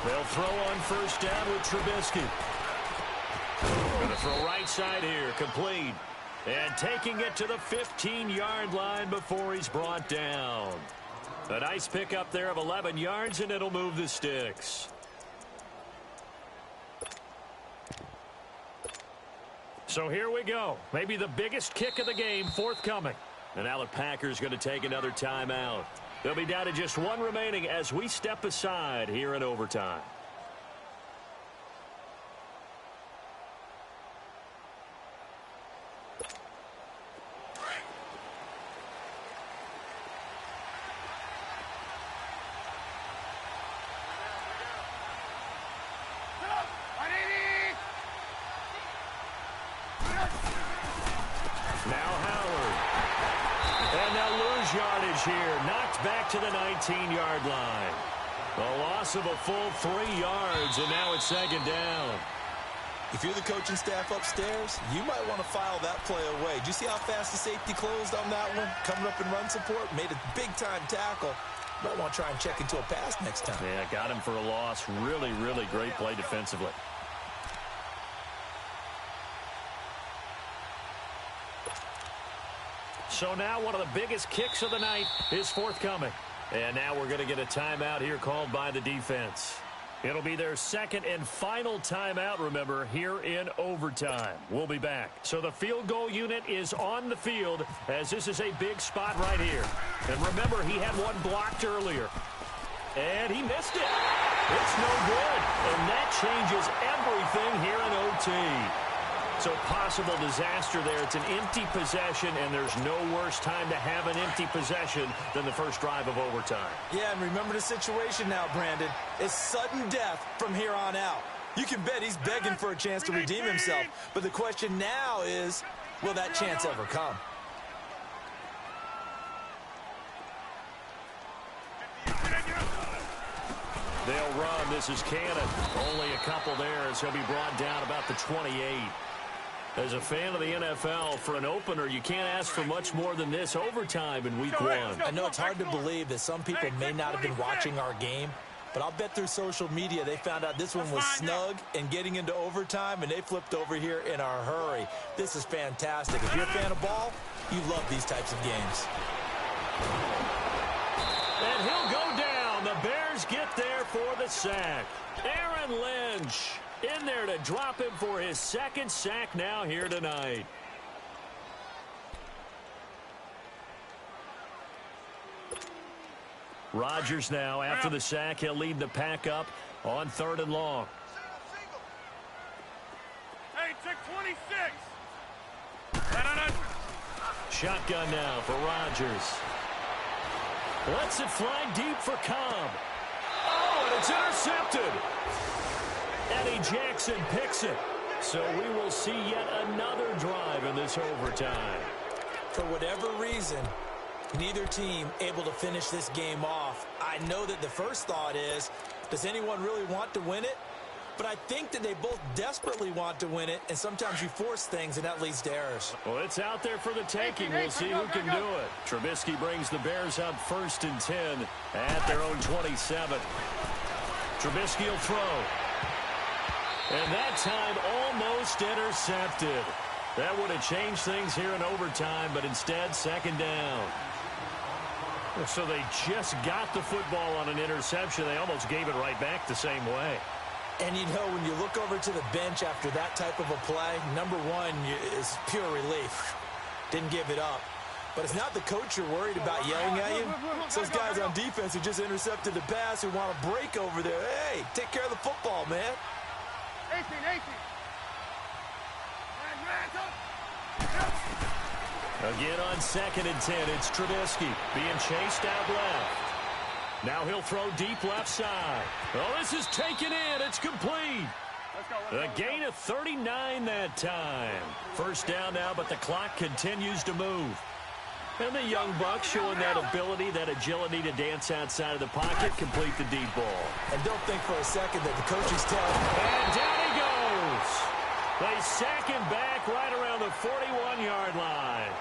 They'll throw on first down with Trubisky. Going to throw right side here, complete. And taking it to the 15-yard line before he's brought down. A nice pickup there of 11 yards, and it'll move the sticks. So here we go. Maybe the biggest kick of the game forthcoming. And now the Packers going to take another timeout. They'll be down to just 1 remaining as we step aside here in overtime. Here, knocked back to the 19-yard line. A loss of a full 3 yards, and now it's 2nd down. If you're the coaching staff upstairs, you might want to file that play away. Did you see how fast the safety closed on that one? Coming up in run support, made a big-time tackle. Might want to try and check into a pass next time. Yeah, got him for a loss. Really, really great play defensively. So now one of the biggest kicks of the night is forthcoming. And now we're going to get a timeout here called by the defense. It'll be their 2nd and final timeout, remember, here in overtime. We'll be back. So the field goal unit is on the field as this is a big spot right here. And remember, he had one blocked earlier. And he missed it. It's no good. And that changes everything here in OT. So possible disaster there. It's an empty possession, and there's no worse time to have an empty possession than the first drive of overtime. Yeah, and remember the situation now, Brandon. It's sudden death from here on out. You can bet he's begging for a chance to redeem himself. But the question now is, will that chance ever come? They'll run. This is Cannon. Only a couple there as he'll be brought down about the 28. As a fan of the NFL, for an opener, you can't ask for much more than this overtime in week 1. I know it's hard to believe that some people may not have been watching our game, but I'll bet through social media they found out this one was snug and getting into overtime, and they flipped over here in a hurry. This is fantastic. If you're a fan of ball, you love these types of games. And he'll go down. The Bears get there for the sack. Aaron Lynch in there to drop him for his 2nd sack now here tonight. Rodgers now, after the sack, he'll lead the pack up on 3rd and long. Hey, check 26. Shotgun now for Rodgers. Lets it fly deep for Cobb. Oh, and it's intercepted. Eddie Jackson picks it. So we will see yet another drive in this overtime. For whatever reason, neither team able to finish this game off. I know that the first thought is, does anyone really want to win it? But I think that they both desperately want to win it, and sometimes you force things, and that leads to errors. Well, it's out there for the taking. We'll see who can do it. Trubisky brings the Bears up 1st and 10 at their own 27. Trubisky will throw. And that time almost intercepted. That would have changed things here in overtime, but instead 2nd down. So they just got the football on an interception. They almost gave it right back the same way. And you know, when you look over to the bench after that type of a play, number one is pure relief. Didn't give it up. But it's not the coach you're worried about yelling at you. It's those guys on defense who just intercepted the pass who want to break over there. Hey, take care of the football, man. 18. Again on 2nd and 10, it's Trubisky being chased out left. Now he'll throw deep left side. Oh, this is taken in. It's complete. A gain of 39 that time. First down now, but the clock continues to move. And the young buck showing that ability, that agility to dance outside of the pocket, complete the deep ball. And don't think for a second that the coach is telling him. And down he goes. They sack him back right around the 41-yard line.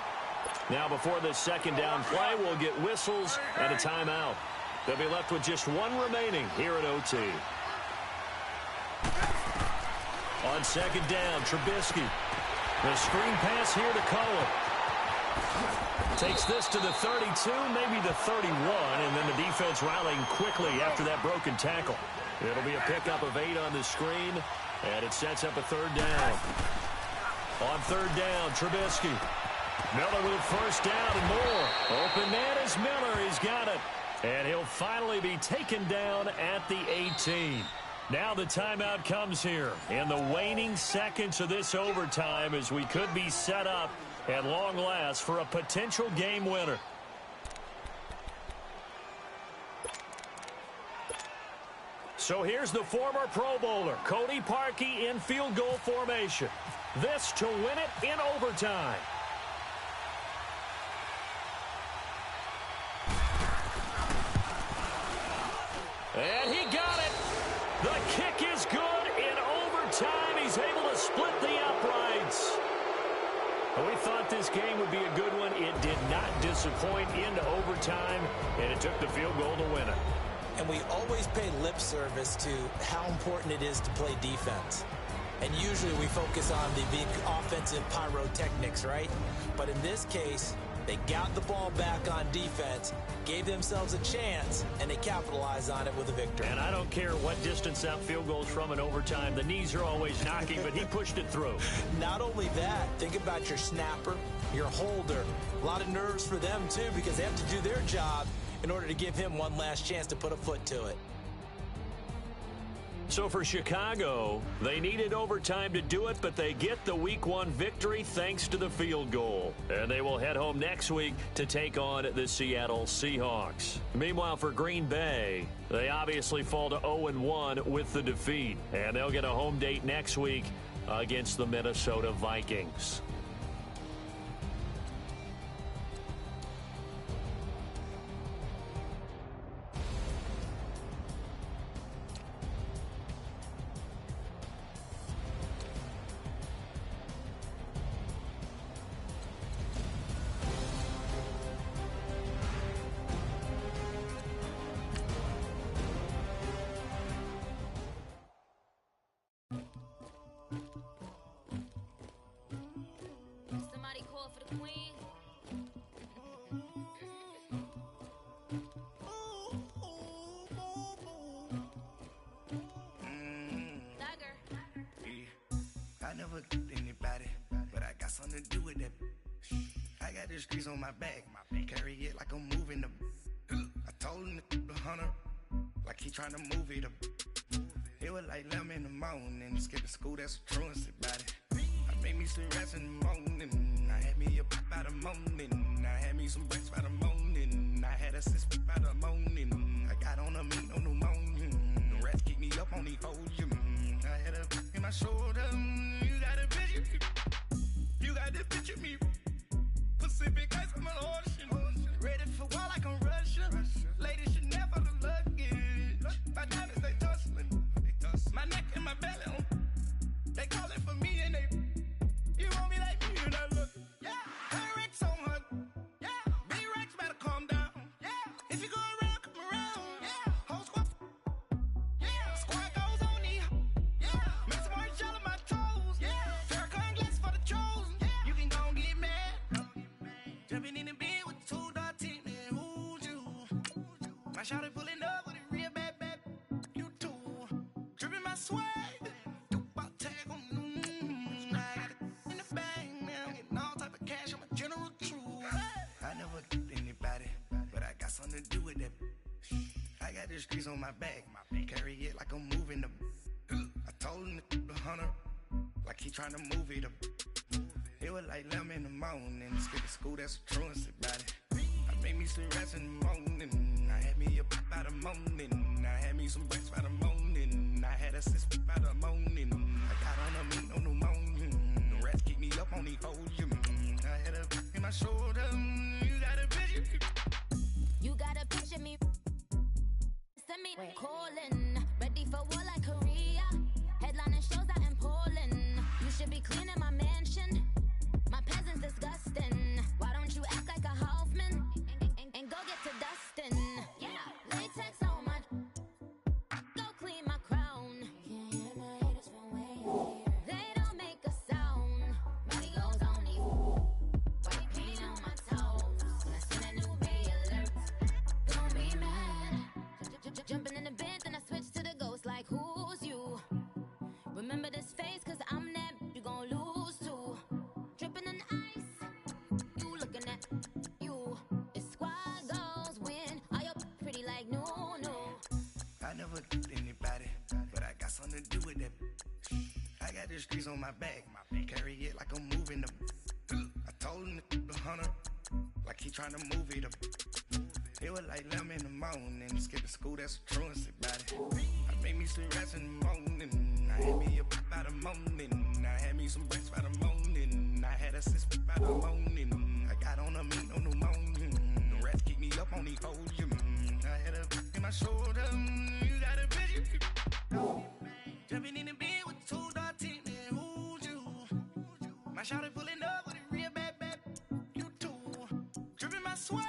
Now before this second down play, we'll get whistles and a timeout. They'll be left with just one remaining here at OT. On 2nd down, Trubisky. The screen pass here to Cohen. Takes this to the 32, maybe the 31, and then the defense rallying quickly after that broken tackle. It'll be a pickup of 8 on the screen, and it sets up a 3rd down. On 3rd down, Trubisky. Miller with first down and more. Open man is Miller. He's got it. And he'll finally be taken down at the 18. Now the timeout comes here in the waning seconds of this overtime as we could be set up at long last for a potential game winner. So here's the former Pro Bowler, Cody Parkey, in field goal formation. This to win it in overtime. And he got it. The kick is good in overtime. He's able to split the uprights. We thought this game would be a good one. It did not disappoint into overtime, and it took the field goal to win it. And we always pay lip service to how important it is to play defense. And usually we focus on the big offensive pyrotechnics, right? But in this case, they got the ball back on defense, gave themselves a chance, and they capitalized on it with a victory. And I don't care what distance that field goes from in overtime. The knees are always knocking, but he pushed it through. Not only that, think about your snapper, your holder. A lot of nerves for them, too, because they have to do their job in order to give him one last chance to put a foot to it. So for Chicago, they needed overtime to do it, but they get the Week 1 victory thanks to the field goal. And they will head home next week to take on the Seattle Seahawks. Meanwhile, for Green Bay, they obviously fall to 0-1 with the defeat. And they'll get a home date next week against the Minnesota Vikings. Somebody call for the queen. Dagger. I never did anybody, but I got something to do with that. I got the streets on my back, carry it like I'm moving the. I told him the hunter, like he trying to move it up. It was like 11 in the morning, skipping school, that's a truancy about it. I made me some rest in the morning, I had me a pop by the morning, I had me some breaks by the morning, I had a six by the morning, I got on a meat on the morning, the rats keep me up on the podium, I had a in my shoulder, you got a picture, you got this picture me, Pacific ice on my ocean, ready for war like I'm Russian, ladies should never the luggage, my diamonds they tussling, my neck and my belly on, they calling for me and they, you want me like me and I look, yeah, Rex on her, yeah, B-Rex better calm down, yeah, if you go around, come around, yeah, whole squad, yeah, squad goes on the, yeah, make some orange shell in my shawty pulling up with a real bad. You too. Dripping my swag. Do about tag on. I got it in the bag. Now I'm getting all type of cash. I'm a general true. I never get anybody, but I got something to do with that. I got the streets on my back. Carry it like I'm moving the. I told him the hunter, like he trying to move it up. It was like 11 in the morning. Skip to school, that's a truancy about it. I made me some rest in the morning. I had me up by the morning. I had me some breaks by the morning. I had a sis by the morning. I got on a meat on the morning. The rats keep me up on the podium. I had a in my shoulder. You got a picture. You gotta picture me. Send me calling. Ready for war like Korea. Headlining shows out in Poland. You should be cleaning my mansion. My peasant's disgusting. Why don't you act like a Hoffman and go get to dustin'? Yeah, latex on my. Go clean my crown. Can't hear my haters from way here. They don't make a sound. Money goes on me. White paint on my toes. When I send a new Bay alert, don't be mad. Jumping in the bed, then I switch to the ghost. Like who's you? Remember this face, cause I'm that you gon' lose too. Dripping in ice, you looking at you. It's squad goals win. Are you pretty like no? I never get anybody, but I got something to do with that. I got the streets on my back. Carry it like I'm moving the. I told him the hunter, like he trying to move it up. It was like 11 in the morning. Skip to school, that's a truancy about it. I made me some rest in the morning. I had me up by the morning. I had me some breaks by the morning. I had a sis by the morning. I got on a meat on the morning. The rats keep me up on the podium. I had a in my shoulder. You got a picture. Jumping in the bed with 2 dark teeth. Who's you? My shawty pulling up with a real bad. You too. Dripping my swag.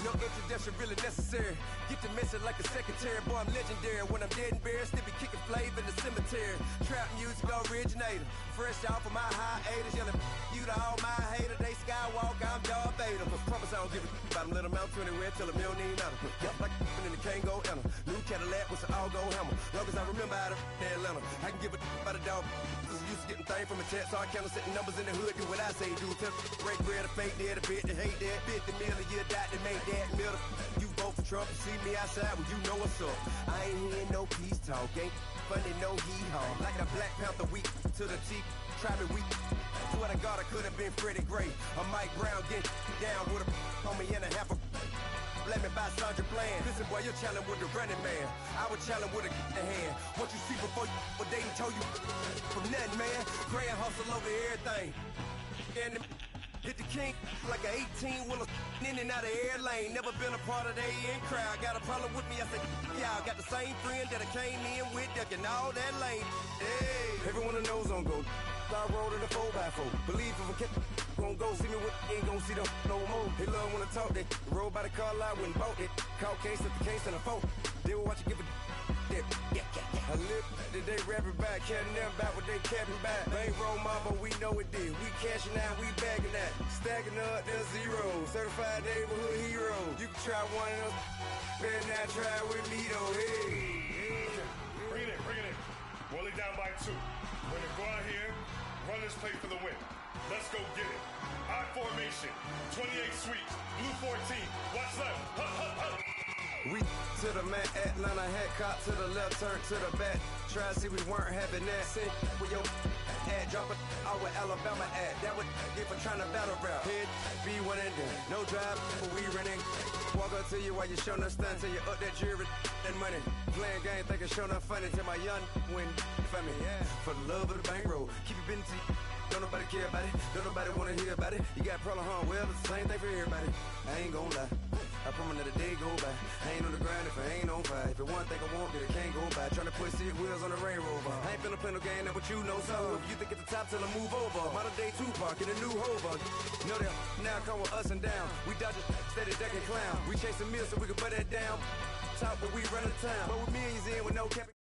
No introduction really necessary. Get the message like a secretary. Boy, I'm legendary. When I'm dead and buried, still be kicking flavor in the cemetery. Trap music originator. Fresh off of my hiatus. Yelling you to all my haters. They skywalk, I'm Darth Vader. Promise I don't give a about them. Let them out anywhere till a million ain't matter. Yup, like in the Kango enter. New Cadillac with an all-go hammer. Long as I remember out of Atlanta. I can give a about a dog. Used to getting things from a chat, so I count on setting numbers in the hood. Do what I say, do. Tell break bread, a fake dead, a bit to hate that. 50 million, you die to make that middle. You vote for Trump, you see me outside, well, you know what's up. I ain't hearing no peace talk, ain't funny, no heat haul. Like the Black Panther week to the teeth, try me weak. Swear to God, I could have been Freddie Gray. Or Mike Brown, get down with a on me and a half a. Let me buy Sandra Bland. Listen, boy, you're challenging with the running man. I was challenging with a hand. What you see before you, what they done told you from nothing, man. Grand hustle over everything. And hit the king like an 18-wheeler in and out of air lane. Never been a part of the in crowd. Got a problem with me, I said, y'all got the same friend that I came in with, ducking all that lane. Hey, everyone that knows on go. I rolled in a 4x4. Believe if a kid gon' go see me with ain't gon' see them no more. They love when I talk, they roll by the car lot when bought it. Call case at the case and a phone. They will watch you give a dip. I live today rapping back, catching them back what they capping back. Bankroll mama, we know it did. We cashing out, we bagging that. Stacking up, there's zero. Certified neighborhood hero. You can try one of them, better not try with me though. Hey. Bring it in. Roll it down by 2. We're gonna go out here, run this play for the win. Let's go get it. I formation, 28 sweeps, blue 14. Watch left. Hup. We to the man, Atlanta, head cop to the left, turn to the back. Try to see we weren't having that. Sit with your ad. Drop it out with Alabama at. That would get for trying to battle rap. Head, be one and done. No drive, but we running. Walk up to you while you showing us stunts. Till you up that jewelry and money. Playing game, thinking showing up funny. Till my young win for me. Yeah. For the love of the bankroll. Keep it busy. Don't nobody care about it. Don't nobody wanna hear about it. You got a problem, huh? Well, it's the same thing for everybody. I ain't gon' lie. I promise that a day go by. I ain't on the grind if I ain't on fire. If it one thing I want, then it can't go by. Tryna put seat wheels on the Range Rover. I ain't finna play no game, that what you know. So if you think it's the top, tell them move over. Modern day Tupac in a new Hova. Know that now come with us and down. We dodge it, steady deck and clown. We chasing meals so we can put that down. Top, but we run the town. But with millions in with no cap.